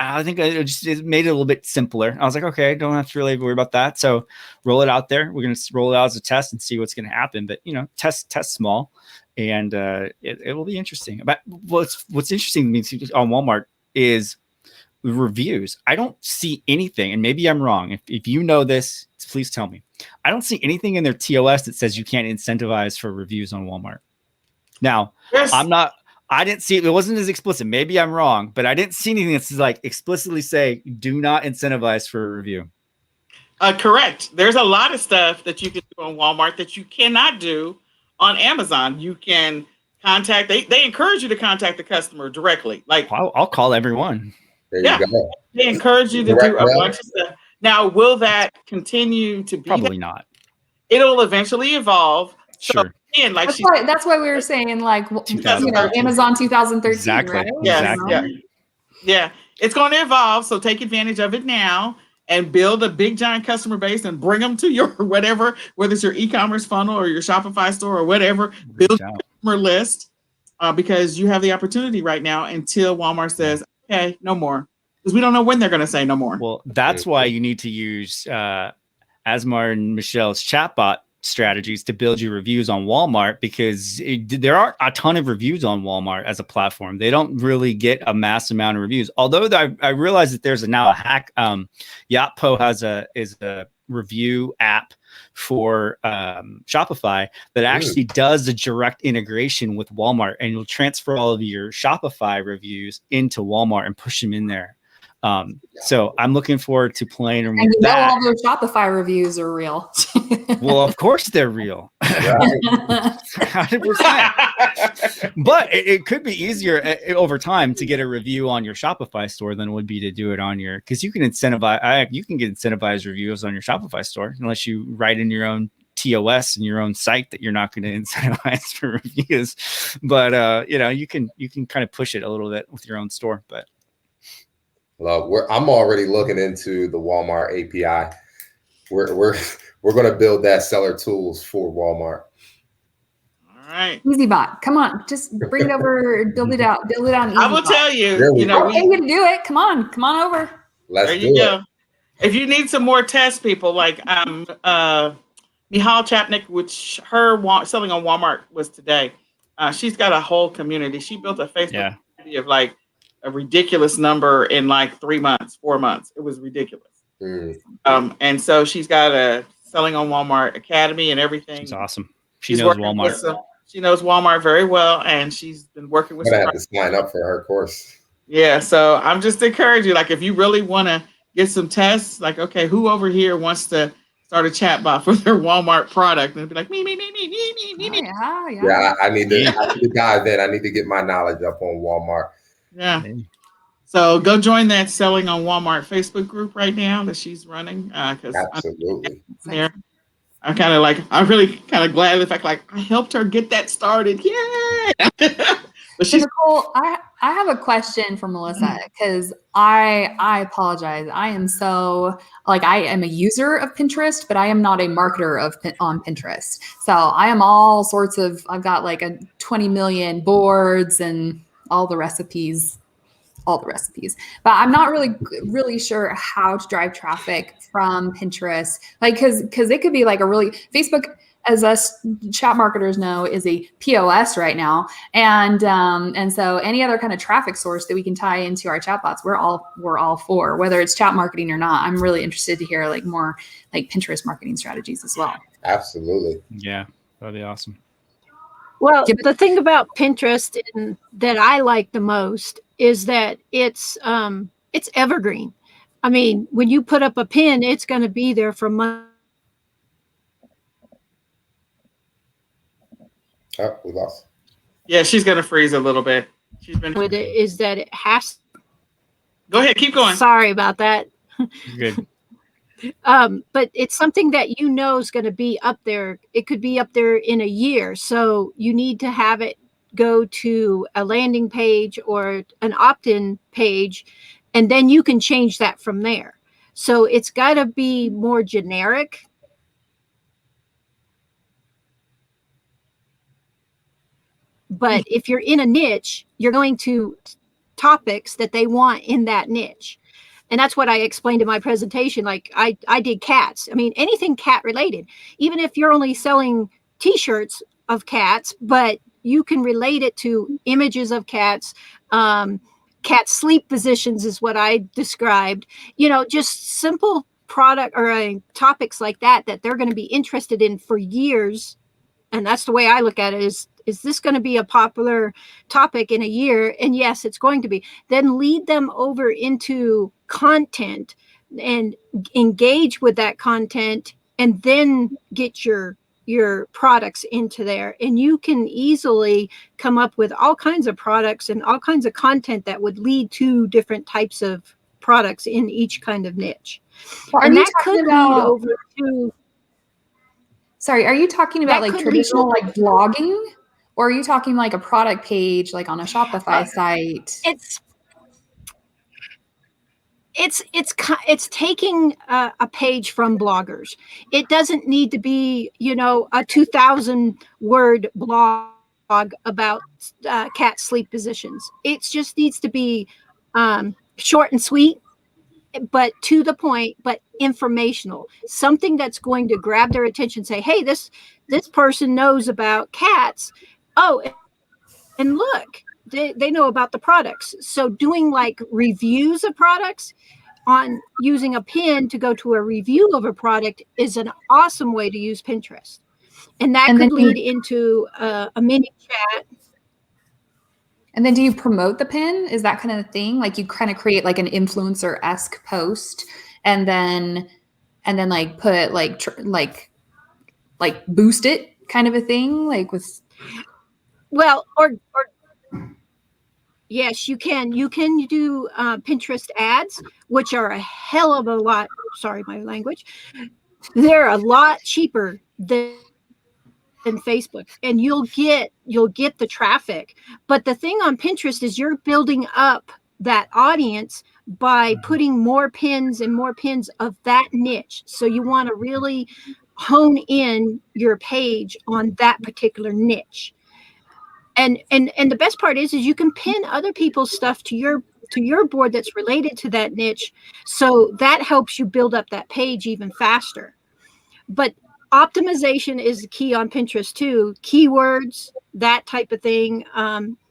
I think it made it a little bit simpler. I was like, okay, don't have to really worry about that. So roll it out there. We're going to roll it out as a test and see what's going to happen. But, test small, and it will be interesting. But what's interesting to me on Walmart is the reviews. I don't see anything, and maybe I'm wrong. If you know this, please tell me. I don't see anything in their TOS that says you can't incentivize for reviews on Walmart. Now, I didn't see it. It wasn't as explicit. Maybe I'm wrong, but I didn't see anything that's like explicitly say, do not incentivize for a review. Correct. There's a lot of stuff that you can do on Walmart that you cannot do on Amazon. You can contact, they encourage you to contact the customer directly. Like, I'll call everyone. There you go. They encourage you to do a bunch of stuff. Now, will that continue to be? Probably not. It'll eventually evolve. Sure. So, again, like that's why we were saying Amazon 2013. Exactly. Right? Yes. Yeah. It's going to evolve. So take advantage of it now and build a big giant customer base and bring them to your whatever, whether it's your e-commerce funnel or your Shopify store or whatever. Build a customer list because you have the opportunity right now until Walmart says, okay, no more. Because we don't know when they're going to say no more. Well, that's why you need to use Asmar and Michelle's chatbot strategies to build your reviews on Walmart, because there aren't a ton of reviews on Walmart as a platform. They don't really get a mass amount of reviews. Although I realize that there's now a hack. Yotpo is a review app for Shopify that actually does a direct integration with Walmart, and you'll transfer all of your Shopify reviews into Walmart and push them in there. So I'm looking forward to playing around with that. All those Shopify reviews are real. Well, of course they're real. 100%. But it could be easier over time to get a review on your Shopify store than it would be to do it on because you can incentivize. You can get incentivized reviews on your Shopify store unless you write in your own TOS and your own site that you're not going to incentivize for reviews. But you can kind of push it a little bit with your own store. But Look, I'm already looking into the Walmart API. We're going to build that seller tools for Walmart. All right. EasyBot, come on, just bring it over, build it out on EasyBot. I will tell you, I'll pay you to do it. Come on over. Let's there you do go. it. If you need some more test people, like Michal Chapnick, which her selling on Walmart was today. She's got a whole community. She built a Facebook community of like a ridiculous number in like 3 months, 4 months. It was ridiculous. And so she's got a selling on Walmart Academy and everything. She's awesome. She knows Walmart. She knows Walmart very well, and she's been working with. I'm gonna have to sign up for her course. Yeah, so I'm just encouraging you. Like, if you really want to get some tests, like, okay, who over here wants to start a chatbot for their Walmart product? And be like, me. Yeah. I need to dive in. I need to get my knowledge up on Walmart. Yeah. So go join that Selling on Walmart Facebook group right now that she's running. Absolutely. I'm kind of like, I'm really kind of glad the fact like I helped her get that started. Yay! But she's Nicole, I have a question for Melissa because I apologize. I am so like I am a user of Pinterest, but I am not a marketer on Pinterest. So I am all sorts of. I've got like a 20 million boards and all the recipes. But I'm not really sure how to drive traffic from Pinterest. Like, cause it could be like a really Facebook, as us chat marketers know, is a POS right now. And so any other kind of traffic source that we can tie into our chatbots, we're all for, whether it's chat marketing or not. I'm really interested to hear like more like Pinterest marketing strategies as well. Absolutely. Yeah, that'd be awesome. Well, the thing about Pinterest that I like the most is that it's evergreen. I mean, when you put up a pin, it's going to be there for months. Oh, we lost. Yeah, she's going to freeze a little bit. She's been. With it is that it has. Go ahead, keep going. Sorry about that. Good. But it's something that is going to be up there. It could be up there in a year. So you need to have it go to a landing page or an opt-in page, and then you can change that from there. So it's got to be more generic. But if you're in a niche, you're going to topics that they want in that niche. And that's what I explained in my presentation. Like I did cats. I mean, anything cat related, even if you're only selling t-shirts of cats, but you can relate it to images of cats. Cat sleep positions is what I described, just simple product or topics like that they're going to be interested in for years. And that's the way I look at it is this going to be a popular topic in a year? And yes, it's going to be. Then lead them over into content and engage with that content, and then get your products into there. And you can easily come up with all kinds of products and all kinds of content that would lead to different types of products in each kind of niche. And that could lead over to... Sorry, are you talking about like traditional like blogging, or are you talking like a product page like on a Shopify site? It's taking a page from bloggers. It doesn't need to be, a 2,000 word blog about cat sleep positions. It just needs to be short and sweet, but to the point, but informational, something that's going to grab their attention, say, hey, this person knows about cats. Oh, and look, they know about the products. So doing like reviews of products on using a pin to go to a review of a product is an awesome way to use Pinterest. And that could lead into a mini chat. And then do you promote the pin? Is that kind of thing? Like you kind of create like an influencer-esque post and then like put like boost it kind of a thing, like with. Well, or yes, you can. You can do Pinterest ads, which are a hell of a lot. Sorry, my language. They're a lot cheaper than Facebook, and you'll get the traffic. But the thing on Pinterest is you're building up that audience by putting more pins and more pins of that niche. So you want to really hone in your page on that particular niche. And the best part is you can pin other people's stuff to your board that's related to that niche. So that helps you build up that page even faster. But optimization is the key on Pinterest too. Keywords, that type of thing,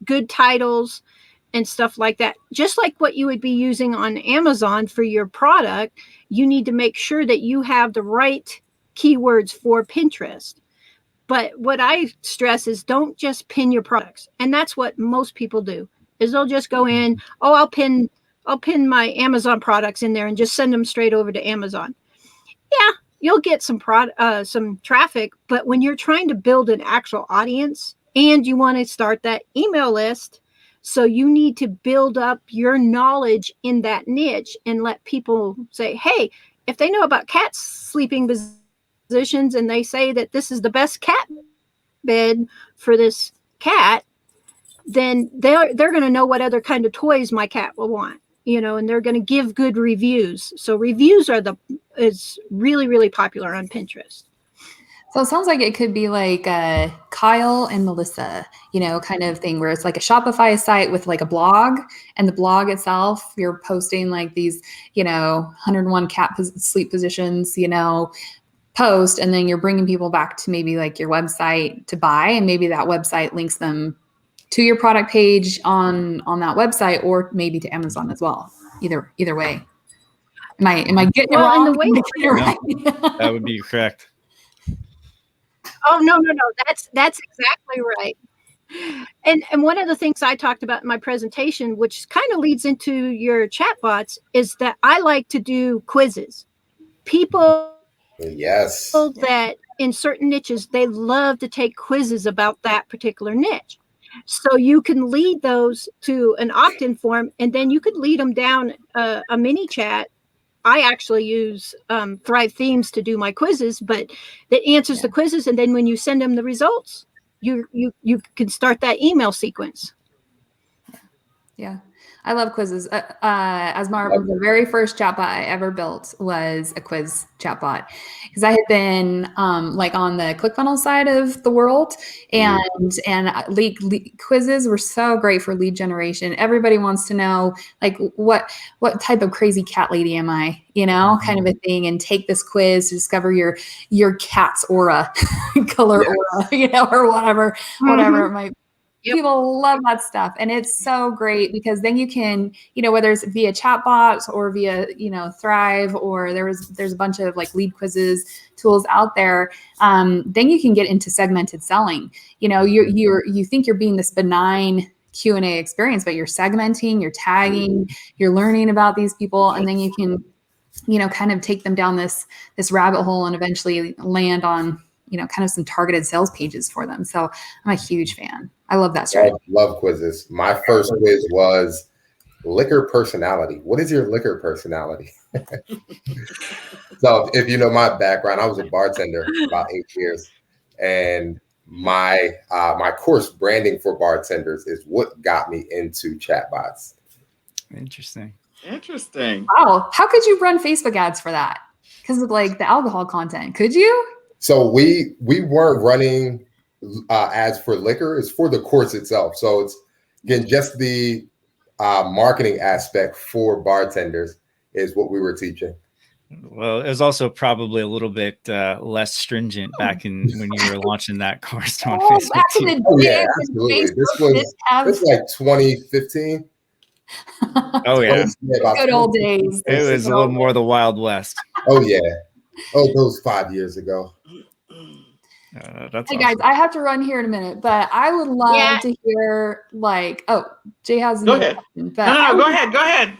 good titles and stuff like that. Just like what you would be using on Amazon for your product, you need to make sure that you have the right keywords for Pinterest. But what I stress is don't just pin your products. And that's what most people do, is they'll just go in, oh, I'll pin my Amazon products in there and just send them straight over to Amazon. Yeah, you'll get some traffic, but when you're trying to build an actual audience and you want to start that email list, so you need to build up your knowledge in that niche and let people say, hey, if they know about cat sleeping positions and they say that this is the best cat bed for this cat, then they're going to know what other kind of toys my cat will want, and they're going to give good reviews. So reviews is really, really popular on Pinterest. So it sounds like it could be like Kyle and Melissa, kind of thing, where it's like a Shopify site with like a blog, and the blog itself, you're posting like these, 101 cat sleep positions, post, and then you're bringing people back to maybe like your website to buy, and maybe that website links them to your product page on that website, or maybe to Amazon as well. Either way. Am I getting it wrong? And the way that would be correct. Oh, no. That's exactly right. And one of the things I talked about in my presentation, which kind of leads into your chatbots, is that I like to do quizzes. People that in certain niches, they love to take quizzes about that particular niche. So you can lead those to an opt-in form, and then you could lead them down a mini chat. I actually use Thrive Themes to do my quizzes, but that answers the quizzes. And then when you send them the results, you can start that email sequence. Yeah. I love quizzes. As Marv, the very first chatbot I ever built was a quiz chatbot, because I had been like on the ClickFunnels side of the world, and lead quizzes were so great for lead generation. Everybody wants to know like what type of crazy cat lady am I, kind of a thing, and take this quiz to discover your cat's aura, color aura, or whatever it might be. Yep. People love that stuff. And it's so great because then you can, whether it's via chatbots or via, Thrive, or there's a bunch of like lead quizzes tools out there. Then you can get into segmented selling. You think you're being this benign Q&A experience, but you're segmenting, you're tagging, you're learning about these people, and then you can, kind of take them down this rabbit hole and eventually land on, kind of some targeted sales pages for them. So I'm a huge fan. I love that strategy. Love quizzes. My first quiz was liquor personality. What is your liquor personality? So if you know my background, I was a bartender about 8 years, and my course, branding for bartenders, is what got me into chatbots. Interesting. Wow. How could you run Facebook ads for that? Because of like the alcohol content, could you? So we weren't running ads for liquor. It's for the course itself. So it's, again, just the marketing aspect for bartenders is what we were teaching. Well, it was also probably a little bit less stringent back when you were launching that course on Facebook. Back in the day, yeah, absolutely. This was like 2015. Oh yeah, good old days. It was a little more the Wild West. Oh yeah. Oh, those 5 years ago. That's awesome. Guys, I have to run here in a minute, but I would love to hear Jay has go ahead. Question, but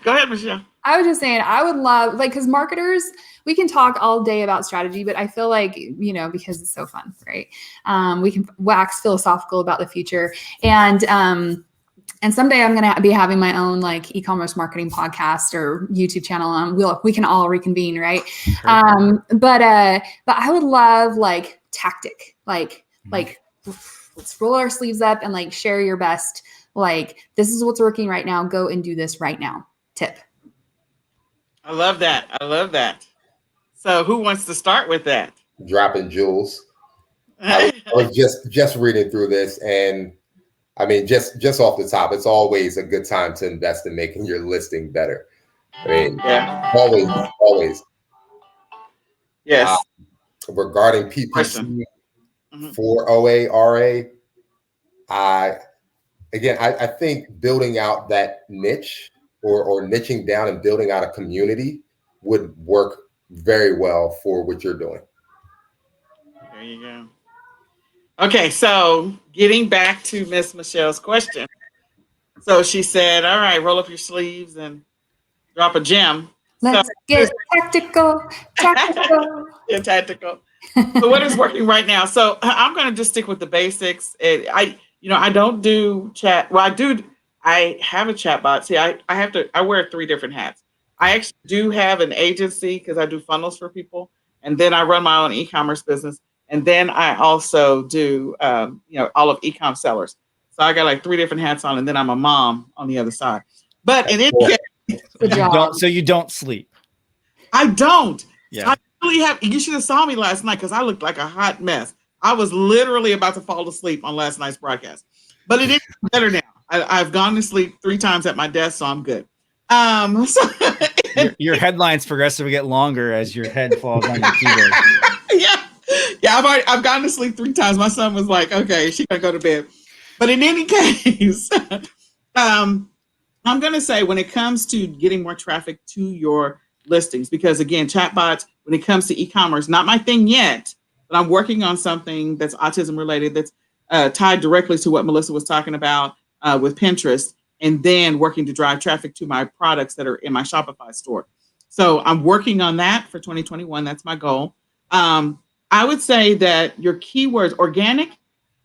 go ahead, Michelle. I was just saying, I would love, because marketers, we can talk all day about strategy, but I feel like, because it's so fun, right? We can wax philosophical about the future. And someday I'm going to be having my own like e-commerce marketing podcast or YouTube channel, and we can all reconvene, right? But I would love like tactic, like let's roll our sleeves up and like share your best, like this is what's working right now, go and do this right now tip. I love that. I love that. So who wants to start with that? Dropping jewels. I was just reading through this, and I mean, just off the top, it's always a good time to invest in making your listing better. I mean, Yeah. always. Yes. Regarding Question. PPC Mhm. for OA, RA, I think building out that niche or niching down and building out a community would work very well for what you're doing. There you go. Okay, so getting back to Miss Michelle's question. So she said, all right, roll up your sleeves and drop a gem. So Let's get tactical. yeah, tactical. So what is working right now? So I'm going to just stick with the basics. I don't do chat. Well, I do. I have a chat bot. See, I wear three different hats. I actually do have an agency because I do funnels for people. And then I run my own e-commerce business. And then I also do, all of eCom sellers. So I got like three different hats on, and then I'm a mom on the other side. But in any case, So you don't sleep. I don't. Yeah. I really have. You should have saw me last night because I looked like a hot mess. I was literally about to fall asleep on last night's broadcast, but it is better now. I've gone to sleep 3 times at my desk, so I'm good. So Your headlines progressively get longer as your head falls on your keyboard. yeah. I've gone to sleep 3 times. My son was like, "Okay, she gotta go to bed." But in any case, I'm going to say when it comes to getting more traffic to your listings, because again, chatbots, when it comes to e-commerce, not my thing yet, but I'm working on something that's autism related that's tied directly to what Melissa was talking about with Pinterest, and then working to drive traffic to my products that are in my Shopify store. So I'm working on that for 2021. That's my goal. I would say that your keywords, organic,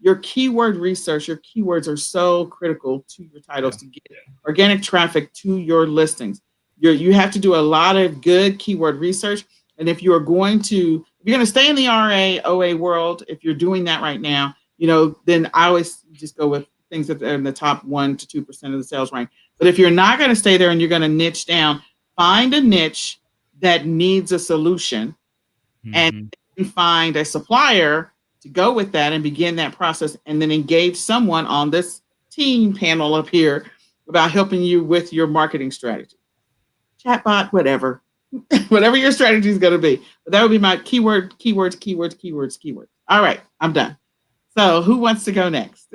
your keyword research, your keywords are so critical to your titles to get organic traffic to your listings. You have to do a lot of good keyword research. And if you're going to stay in the RA, OA world, if you're doing that right now, then I always just go with things that are in the top 1 to 2% of the sales rank. But if you're not going to stay there and you're going to niche down, find a niche that needs a solution and find a supplier to go with that and begin that process, and then engage someone on this team panel up here about helping you with your marketing strategy. Chatbot, whatever. Whatever your strategy is going to be. But that would be my keywords. All right, I'm done. So who wants to go next?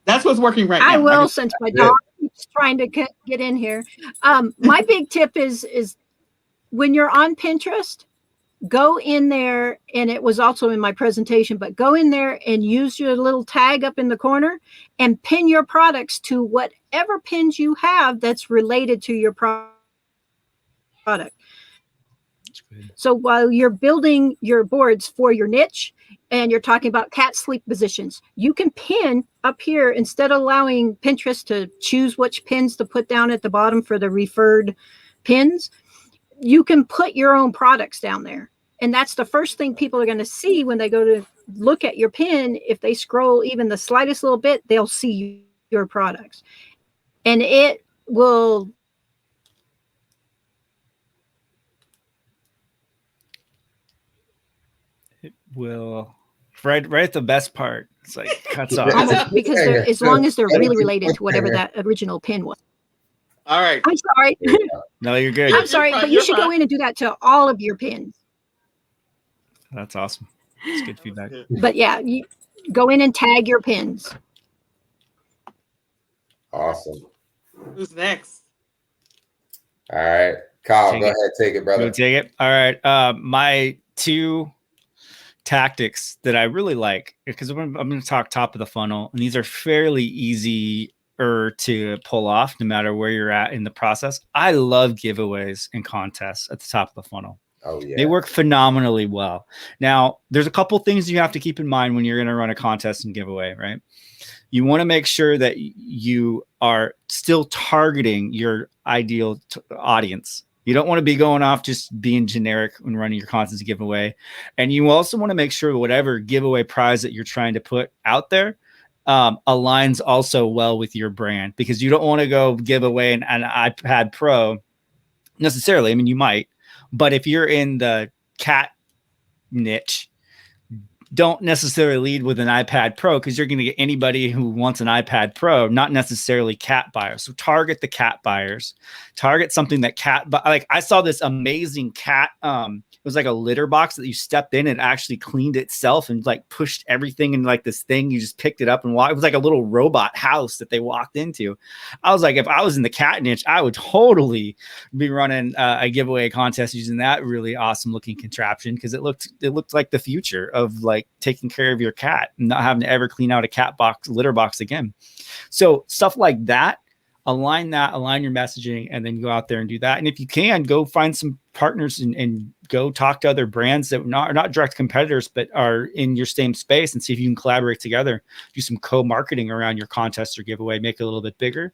That's what's working right now. I will, since my dog keeps trying to get in here. My big tip is when you're on Pinterest, go in there, and it was also in my presentation, but go in there and use your little tag up in the corner and pin your products to whatever pins you have that's related to your product. So while you're building your boards for your niche and you're talking about cat sleep positions, you can pin up here instead of allowing Pinterest to choose which pins to put down at the bottom for the referred pins. You can put your own products down there. And that's the first thing people are going to see when they go to look at your pin. If they scroll even the slightest little bit, they'll see your products. And it will right at the best part. It's like cuts off. Because as long as they're really related to whatever that original pin was. All right. I'm sorry. No, you're good. I'm sorry, but you should go in and do that to all of your pins. That's awesome. It's good feedback. But yeah, you go in and tag your pins. Awesome. Who's next? All right. Kyle, go ahead. Take it, brother. Go take it. All right. My 2 tactics that I really like, because I'm going to talk top of the funnel, and these are fairly easy to pull off no matter where you're at in the process. I love giveaways and contests at the top of the funnel. Oh yeah. They work phenomenally well. Now, there's a couple things you have to keep in mind when you're going to run a contest and giveaway, right? You want to make sure that you are still targeting your ideal audience. You don't want to be going off just being generic when running your contests and giveaway. And you also want to make sure whatever giveaway prize that you're trying to put out there aligns also well with your brand, because you don't want to go give away an iPad Pro necessarily. I mean, you might, but if you're in the cat niche, don't necessarily lead with an iPad Pro, because you're going to get anybody who wants an iPad Pro, not necessarily cat buyers. So target the cat buyers, target something that like I saw this amazing cat. It was like a litter box that you stepped in and actually cleaned itself and like pushed everything in like this thing. You just picked it up and walked. It was like a little robot house that they walked into. I was like, if I was in the cat niche, I would totally be running a giveaway contest using that really awesome looking contraption, because it looked like the future of like taking care of your cat and not having to ever clean out a litter box again. So stuff like that, align your messaging, and then go out there and do that. And if you can, go find some partners and go talk to other brands that are not direct competitors, but are in your same space, and see if you can collaborate together, do some co-marketing around your contest or giveaway, make it a little bit bigger.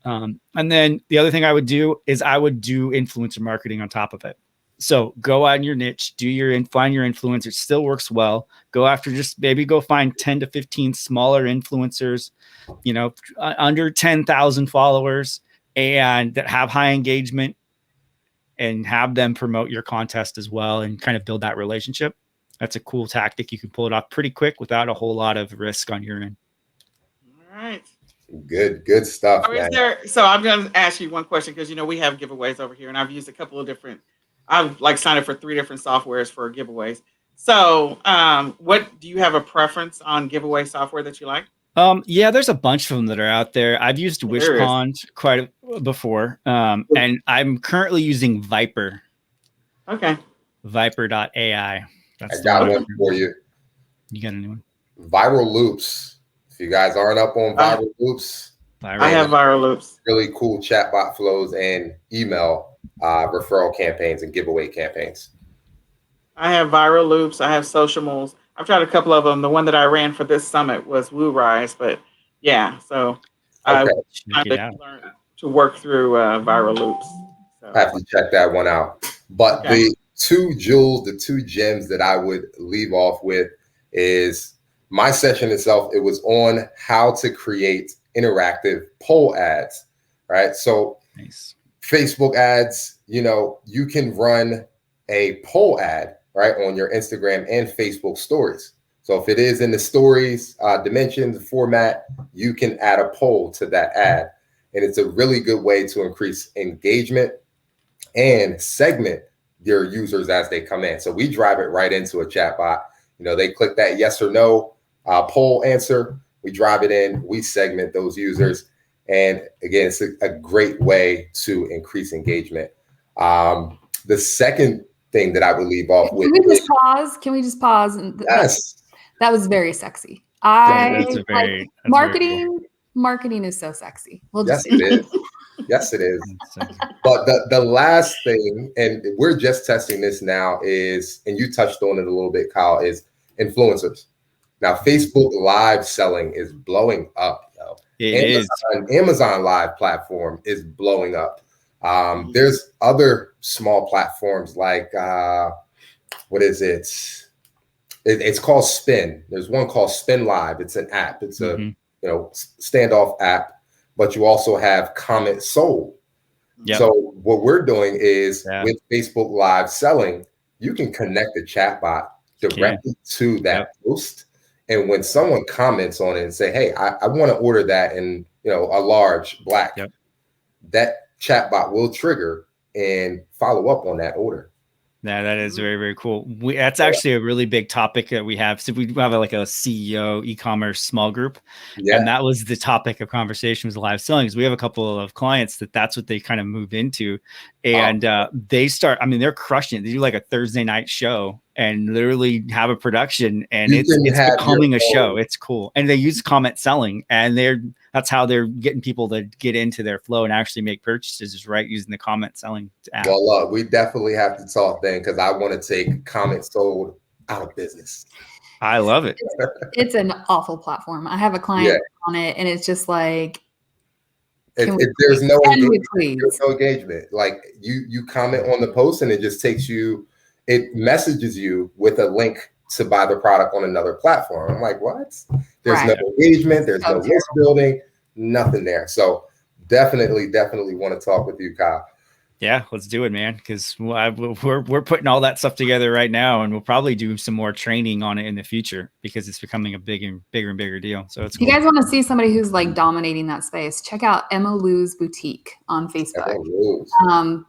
And then the other thing I would do is I would do influencer marketing on top of it. So go out in your niche, find your influencer. It still works well. Go after, just maybe go find 10 to 15 smaller influencers, under 10,000 followers, and that have high engagement, and have them promote your contest as well, and kind of build that relationship. That's a cool tactic. You can pull it off pretty quick without a whole lot of risk on your end. All right. Good stuff. So I'm going to ask you one question, because we have giveaways over here, and I've used a couple of different. I've like signed up for 3 different softwares for giveaways. So, what do you have a preference on giveaway software that you like? Yeah, there's a bunch of them that are out there. I've used Wishpond before, and I'm currently using Viper. Okay. Viper.ai. I got one for you. You got a new one? Viral Loops. If you guys aren't up on Viral Loops, I have Viral Loops. Really cool chatbot flows and email referral campaigns and giveaway campaigns. I have Viral Loops. I have Socialmoles. I've tried a couple of them. The one that I ran for this summit was WooRise, but yeah, so I learned to work through Viral Loops. So. I have to check that one out. But the 2 jewels, the 2 gems that I would leave off with is my session itself. It was on how to create interactive poll ads, right? So nice. Facebook ads, you can run a poll ad, right, on your Instagram and Facebook stories. So if it is in the stories dimensions format, you can add a poll to that ad. And it's a really good way to increase engagement and segment your users as they come in. So we drive it right into a chatbot. They click that yes or no poll answer. We drive it in, we segment those users. And again, it's a great way to increase engagement. The second thing that I would leave off with. Can we just pause? Yes. That was very sexy. Marketing is so sexy. Yes, it is. Yes, it is. But the last thing, and we're just testing this now, is, and you touched on it a little bit, Kyle, is influencers. Now, Facebook Live selling is blowing up. Amazon Live platform is blowing up. There's other small platforms like, what is it? It's called Spin. There's one called Spin Live. It's an app. It's a standoff app, but you also have Comment Sold. Yep. So what we're doing is with Facebook Live selling, you can connect the chatbot directly to that post. And when someone comments on it and say, hey, I want to order that in, a large black, that chatbot will trigger and follow up on that order. Yeah, that is very, very cool. That's actually a really big topic that we have. So we have like a CEO e-commerce small group. Yeah. And that was the topic of conversation, was live selling. Because we have a couple of clients that's what they kind of move into. And they start, they're crushing it. They do like a Thursday night show and literally have a production, and it's becoming a show. It's cool. And they use comment selling, and that's how they're getting people to get into their flow and actually make purchases, is right using the comment selling app. Well, we definitely have to talk then, because I want to take Comment Sold out of business. I love it. It's an awful platform. I have a client on it, and it's just like, there's no engagement. Like you comment on the post, and it just takes you. It messages you with a link to buy the product on another platform. I'm like, what? There's no engagement. There's no list building. Nothing there. So definitely want to talk with you, Kyle. Yeah, let's do it, man. Because we're putting all that stuff together right now, and we'll probably do some more training on it in the future because it's becoming a bigger and bigger deal. So it's If you guys want to see somebody who's like dominating that space, check out Emma Lou's Boutique on Facebook.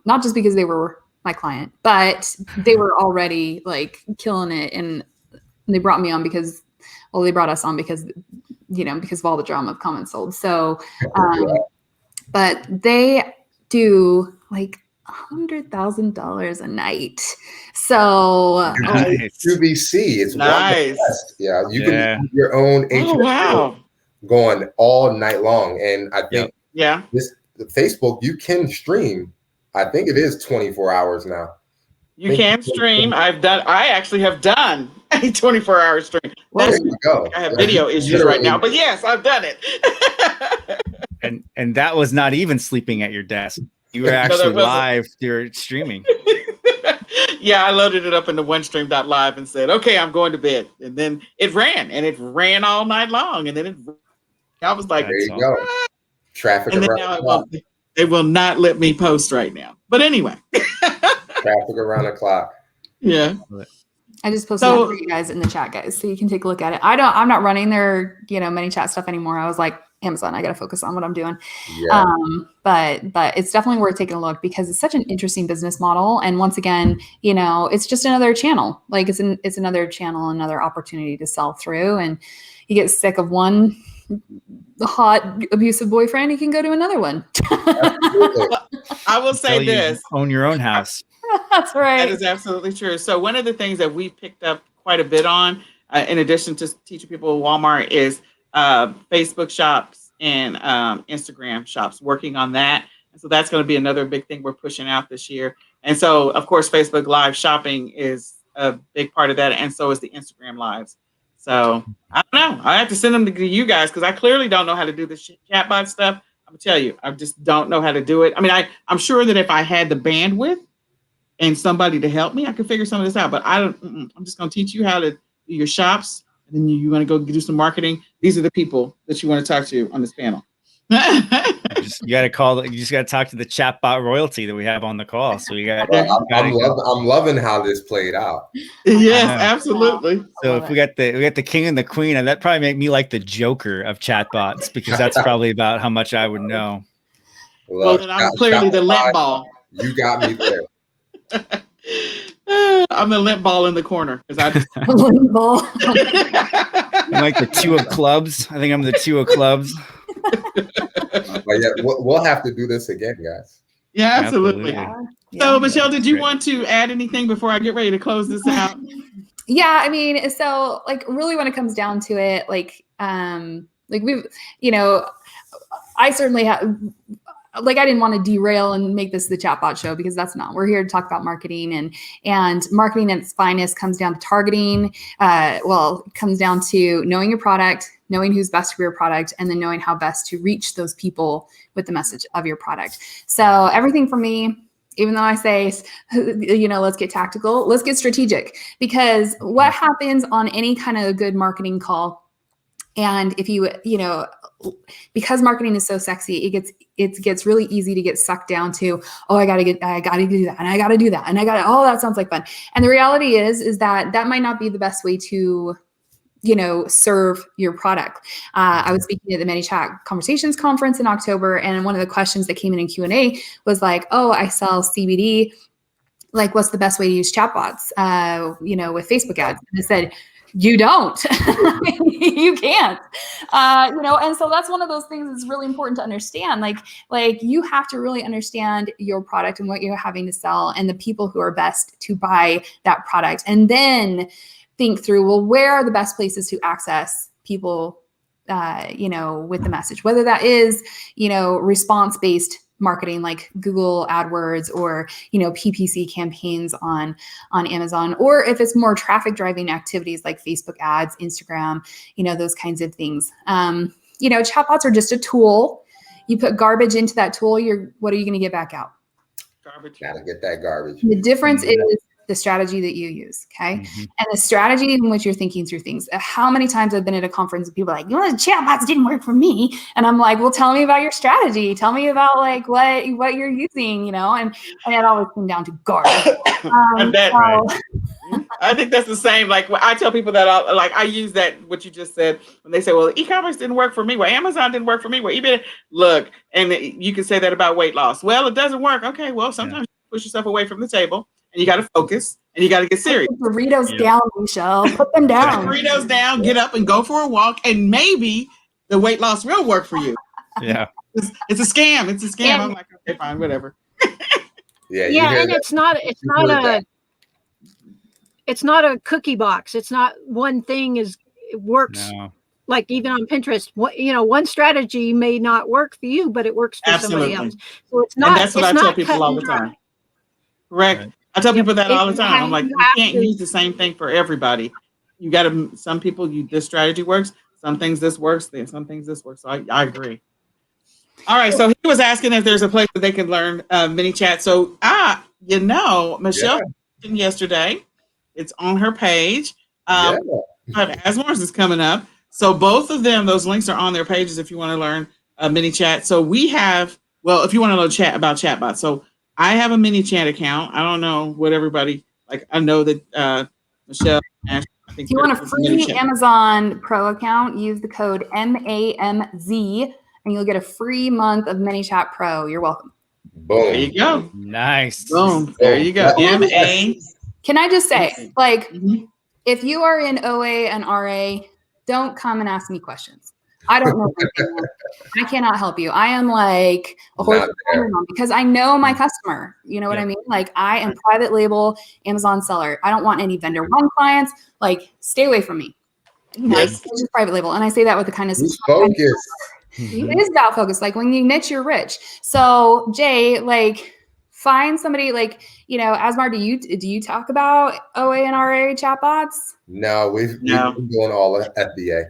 Not just because they were my client, but they were already like killing it, and they brought me on because, well, they brought us on because, you know, because of all the drama of Come Unsold. So, but they do like $100,000 a night. So nice. QVC, it's nice. Yeah, you can do your own HRO going all night long, and I think this Facebook you can stream. I think it is 24 hours now. You can stream. I actually have done a 24-hour stream. There you go. I have video issues right now, but yes, I've done it. and that was not even sleeping at your desk. You were actually live. You're streaming. Yeah, I loaded it up into OneStream.live and said, "Okay, I'm going to bed." And then it ran all night long. And then I was like, "There you go." Traffic and around now the clock. They will not let me post right now. But anyway, traffic around the clock. Yeah. I just posted that for you guys in the chat, guys, so you can take a look at it. I'm not running their, ManyChat stuff anymore. I was like, Amazon, I got to focus on what I'm doing. Yeah. But it's definitely worth taking a look because it's such an interesting business model. And once again, it's just another channel. Like it's another channel, another opportunity to sell through. And you get sick of one hot abusive boyfriend, you can go to another one. I will say this: own your own house. That's right. That is absolutely true. So one of the things that we picked up quite a bit on, in addition to teaching people at Walmart, is Facebook shops and Instagram shops, working on that. And so that's going to be another big thing we're pushing out this year. And so, of course, Facebook Live shopping is a big part of that. And so is the Instagram Lives. So I don't know. I have to send them to you guys because I clearly don't know how to do the chatbot stuff. I'm going to tell you, I just don't know how to do it. I mean, I'm sure that if I had the bandwidth and somebody to help me, I could figure some of this out. But I'm just going to teach you how to do your shops. And then you want to go do some marketing. These are the people that you want to talk to on this panel. You just got to talk to the chatbot royalty that we have on the call. So you got. I'm loving how this played out. Yes, absolutely. So if we got the king and the queen, and that probably make me like the Joker of chatbots because that's probably about how much I would know. Well, then I'm clearly the lint ball. You got me there. I'm the lint ball in the corner because I just lint ball. I'm like the two of clubs. I think I'm the two of clubs. But yeah, we'll have to do this again, guys. Yeah, absolutely. So, Michelle, did you great. want to add anything before I get ready to close this out? Yeah, I mean, so like really when it comes down to it, like we've, I certainly have. Like I didn't want to derail and make this the chatbot show because that's not. We're here to talk about marketing and marketing at its finest comes down to targeting. It comes down to knowing your product, knowing who's best for your product, and then knowing how best to reach those people with the message of your product. So everything for me, even though I say, let's get tactical, let's get strategic, because what happens on any kind of good marketing call, and if because marketing is so sexy, it gets really easy to get sucked down to, I gotta do that, and I gotta do that, and that sounds like fun. And the reality is that might not be the best way to, serve your product. I was speaking at the ManyChat Conversations Conference in October, and one of the questions that came in Q&A was like, I sell CBD. Like, what's the best way to use chatbots, with Facebook ads? And I said, you don't, you can't, and so that's one of those things that's really important to understand. Like you have to really understand your product and what you're having to sell and the people who are best to buy that product. And then think through, well, where are the best places to access people, with the message, whether that is, response-based marketing like Google AdWords or, PPC campaigns on Amazon, or if it's more traffic driving activities like Facebook ads, Instagram, those kinds of things. Chatbots are just a tool. You put garbage into that tool, what are you going to get back out? Garbage. Gotta get that garbage. The difference is the strategy that you use. Okay. And the strategy in which you're thinking through things. How many times I've been at a conference and people are like, you know, the chatbots didn't work for me. And I'm like, well, tell me about your strategy. Tell me about like what you're using, you know, and it always came down to garbage. I think that's the same. Like I tell people that I use that, what you just said, when they say, well, e-commerce didn't work for me. Well, Amazon didn't work for me. Well, eBay, look, and you can say that about weight loss. Well, it doesn't work. Okay. Well, sometimes you push yourself away from the table and you got to focus and you got to get serious. Put the burritos down, Michelle. Put them down. Put the burritos down, get up and go for a walk. And maybe the weight loss will work for you. Yeah. It's a scam. It's a scam. I'm like, okay, fine, whatever. And it's not a cookie box. It's not one thing it works. No. Like even on Pinterest, one strategy may not work for you, but it works for somebody else. So it's not. And that's what I tell people all the time. Correct. Right. I tell people that all the time. I'm like, you can't use the same thing for everybody. You got to. Some people, this strategy works. Some things this works. Then some things this works. So I agree. All right. So he was asking if there's a place that they can learn mini chat. So Michelle mentioned yesterday. It's on her page. Asmore's is coming up. So both of them, those links are on their pages if you want to learn mini chat. So we have, if you want to know chat about chatbots. So I have a mini chat account. I don't know what everybody, like I know that Michelle, Ash, I think if you want a free Amazon Pro account, use the code MAMZ and you'll get a free month of ManyChat Pro. You're welcome. Boom. There you go. Nice. Boom. There you go. MA. Can I just say, if you are in OA and RA, don't come and ask me questions. I don't know. I cannot help you. I am like a horse because I know my customer. You know what I mean? Like I am private label Amazon seller. I don't want any vendor one clients. Like stay away from me. It's just private label. And I say that with the kindness of focus. It is about focus. Like when you niche, you're rich. So Jay, find somebody Asmar, do you talk about OA and RA chatbots? No, we've been doing all FBA.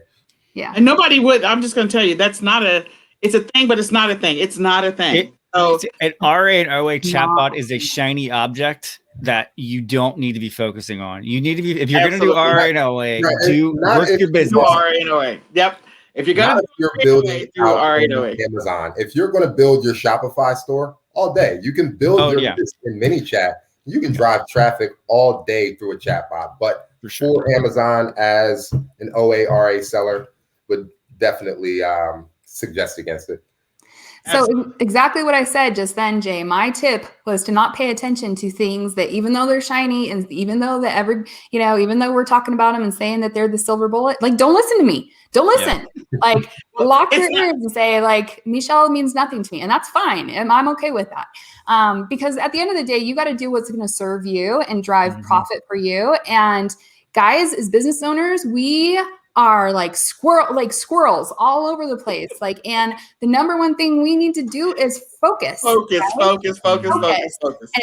Yeah. And nobody would, I'm just going to tell you, it's a thing, but it's not a thing. It's not a thing. An RA and OA chatbot is a shiny object that you don't need to be focusing on. You need to be, if you're going to do RA and OA, work your business. RA and OA. Yep. If you're going to building Amazon, if you're going to build your Shopify store all day, you can build your business in ManyChat. You can drive traffic all day through a chatbot. But for Amazon as an OA RA seller, would definitely suggest against it. So exactly what I said just then, Jay, my tip was to not pay attention to things that even though they're shiny and even though even though we're talking about them and saying that they're the silver bullet, don't listen to me. Don't listen. Lock your ears and say Michelle means nothing to me. And that's fine. And I'm okay with that. Because at the end of the day, you got to do what's going to serve you and drive profit for you. And guys, as business owners, we are like squirrels all over the place. And the number one thing we need to do is focus. Focus. And if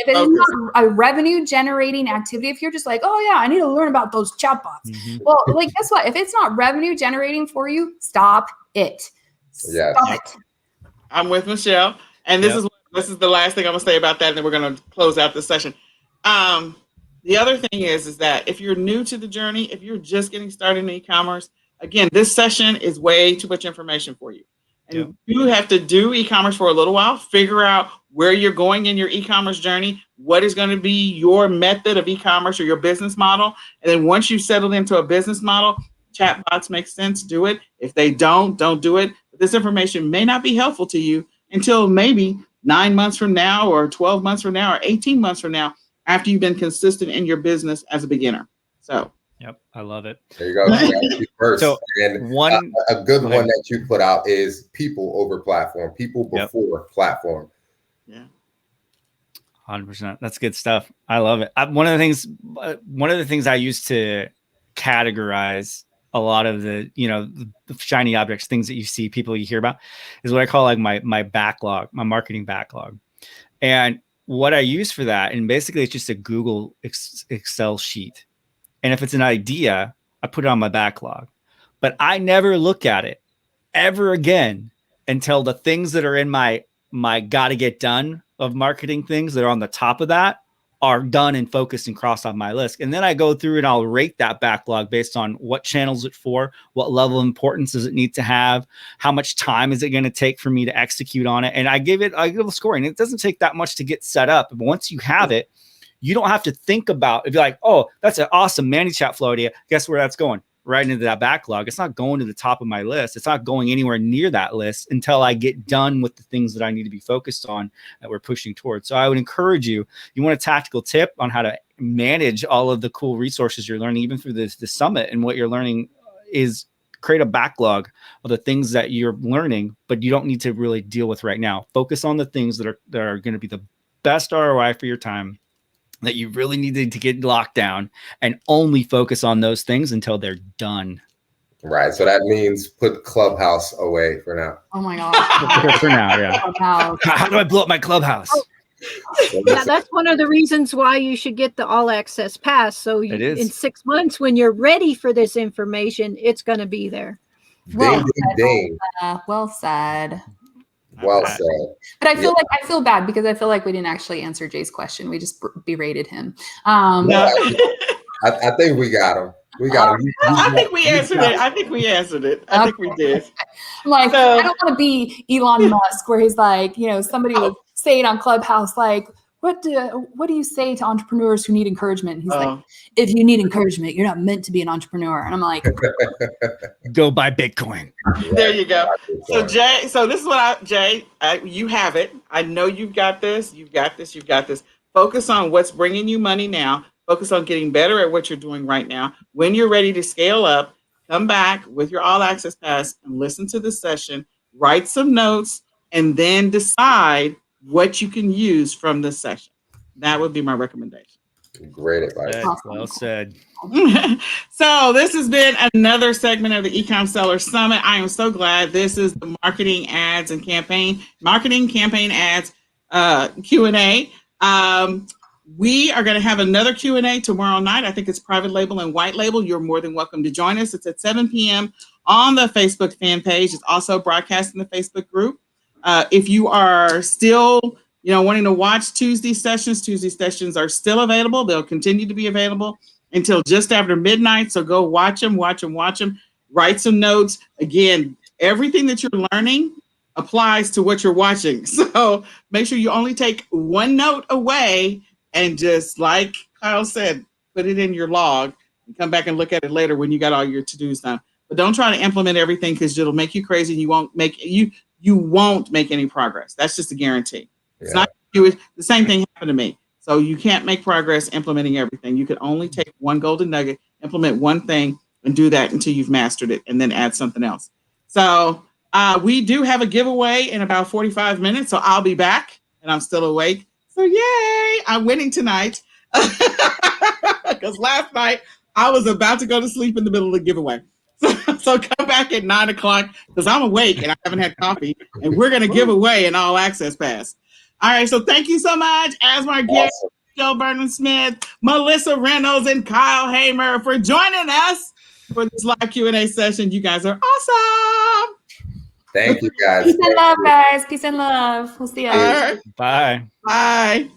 it's not a revenue generating activity, if you're just like, oh yeah, I need to learn about those chatbots. Well, guess what? If it's not revenue generating for you, stop it. Stop it. I'm with Michelle. And this is the last thing I'm gonna say about that, and then we're gonna close out the session. The other thing is that if you're new to the journey, if you're just getting started in e-commerce, again, this session is way too much information for you. And you have to do e-commerce for a little while, figure out where you're going in your e-commerce journey, what is going to be your method of e-commerce or your business model. And then once you've settled into a business model, chatbots make sense, do it. If they don't do it. But this information may not be helpful to you until maybe 9 months from now or 12 months from now or 18 months from now, after you've been consistent in your business as a beginner. So, I love it. There you go. First, so and a good one that you put out is people over platform, people before platform. Yeah, 100%. That's good stuff. I love it. One of the things I used to categorize a lot of the shiny objects, things that you see, people you hear about, is what I call my backlog, my marketing backlog, and what I use for that, and basically it's just a Google Excel sheet. And if it's an idea, I put it on my backlog. But I never look at it ever again until the things that are in my gotta get done of marketing things that are on the top of that are done and focused and crossed off my list. And then I go through and I'll rate that backlog based on what channels it for, what level of importance does it need to have, how much time is it going to take for me to execute on it. And I give a scoring. It doesn't take that much to get set up. But once you have it, you don't have to think about it. Be like, oh, that's an awesome ManyChat flow idea. Guess where that's going? Right into that backlog. It's not going to the top of my list. It's not going anywhere near that list until I get done with the things that I need to be focused on that we're pushing towards. So I would encourage you want a tactical tip on how to manage all of the cool resources you're learning, even through this summit, and what you're learning is create a backlog of the things that you're learning, but you don't need to really deal with right now. Focus on the things that are going to be the best ROI for your time, that you really needed to get locked down, and only focus on those things until they're done. Right. So that means put Clubhouse away for now. Oh my gosh. For now, yeah. How do I blow up my Clubhouse? Yeah, that's one of the reasons why you should get the all access pass. So in 6 months, when you're ready for this information, it's going to be there. Ding, ding, ding. Well said. Well said. But I feel bad because I feel like we didn't actually answer Jay's question. We just berated him. No, I think we got him. We got him. I think we answered it. I think we did. Like, I don't want to be Elon Musk, where he's like, somebody would say it on Clubhouse, like, what do you say to entrepreneurs who need encouragement? And he's like, if you need encouragement, you're not meant to be an entrepreneur. And I'm like, go buy Bitcoin. There you go. So Jay, this is Jay, you have it. I know you've got this. You've got this. Focus on what's bringing you money now. Focus on getting better at what you're doing right now. When you're ready to scale up, come back with your all access pass and listen to the session, write some notes, and then decide what you can use from the session. That would be my recommendation. Great advice. Well said. So this has been another segment of the eCom Seller Summit. I am so glad this is the marketing campaign ads Q&A. We are going to have another Q&A tomorrow night. I think it's private label and white label. You're more than welcome to join us. It's at 7 p.m. on the Facebook fan page. It's also broadcast in the Facebook group. If you are still, wanting to watch Tuesday sessions are still available. They'll continue to be available until just after midnight. So go watch them. Write some notes. Again, everything that you're learning applies to what you're watching. So make sure you only take one note away and just, like Kyle said, put it in your log and come back and look at it later when you got all your to-dos done. But don't try to implement everything because it'll make you crazy and you won't make any progress. That's just a guarantee. It's not you. The same thing happened to me. So you can't make progress implementing everything. You can only take one golden nugget, implement one thing, and do that until you've mastered it, and then add something else. So we do have a giveaway in about 45 minutes. So I'll be back, and I'm still awake. So yay! I'm winning tonight because last night I was about to go to sleep in the middle of the giveaway. So come back at 9 o'clock because I'm awake and I haven't had coffee, and we're going to give away an all access pass. All right. So thank you so much, Asmar Gary, Joe Burnham-Smith, Melissa Reynolds, and Kyle Hamer for joining us for this live Q&A session. You guys are awesome. Thank you, guys. Peace and love, guys. Peace and love. We'll see you. All right. Bye. Bye.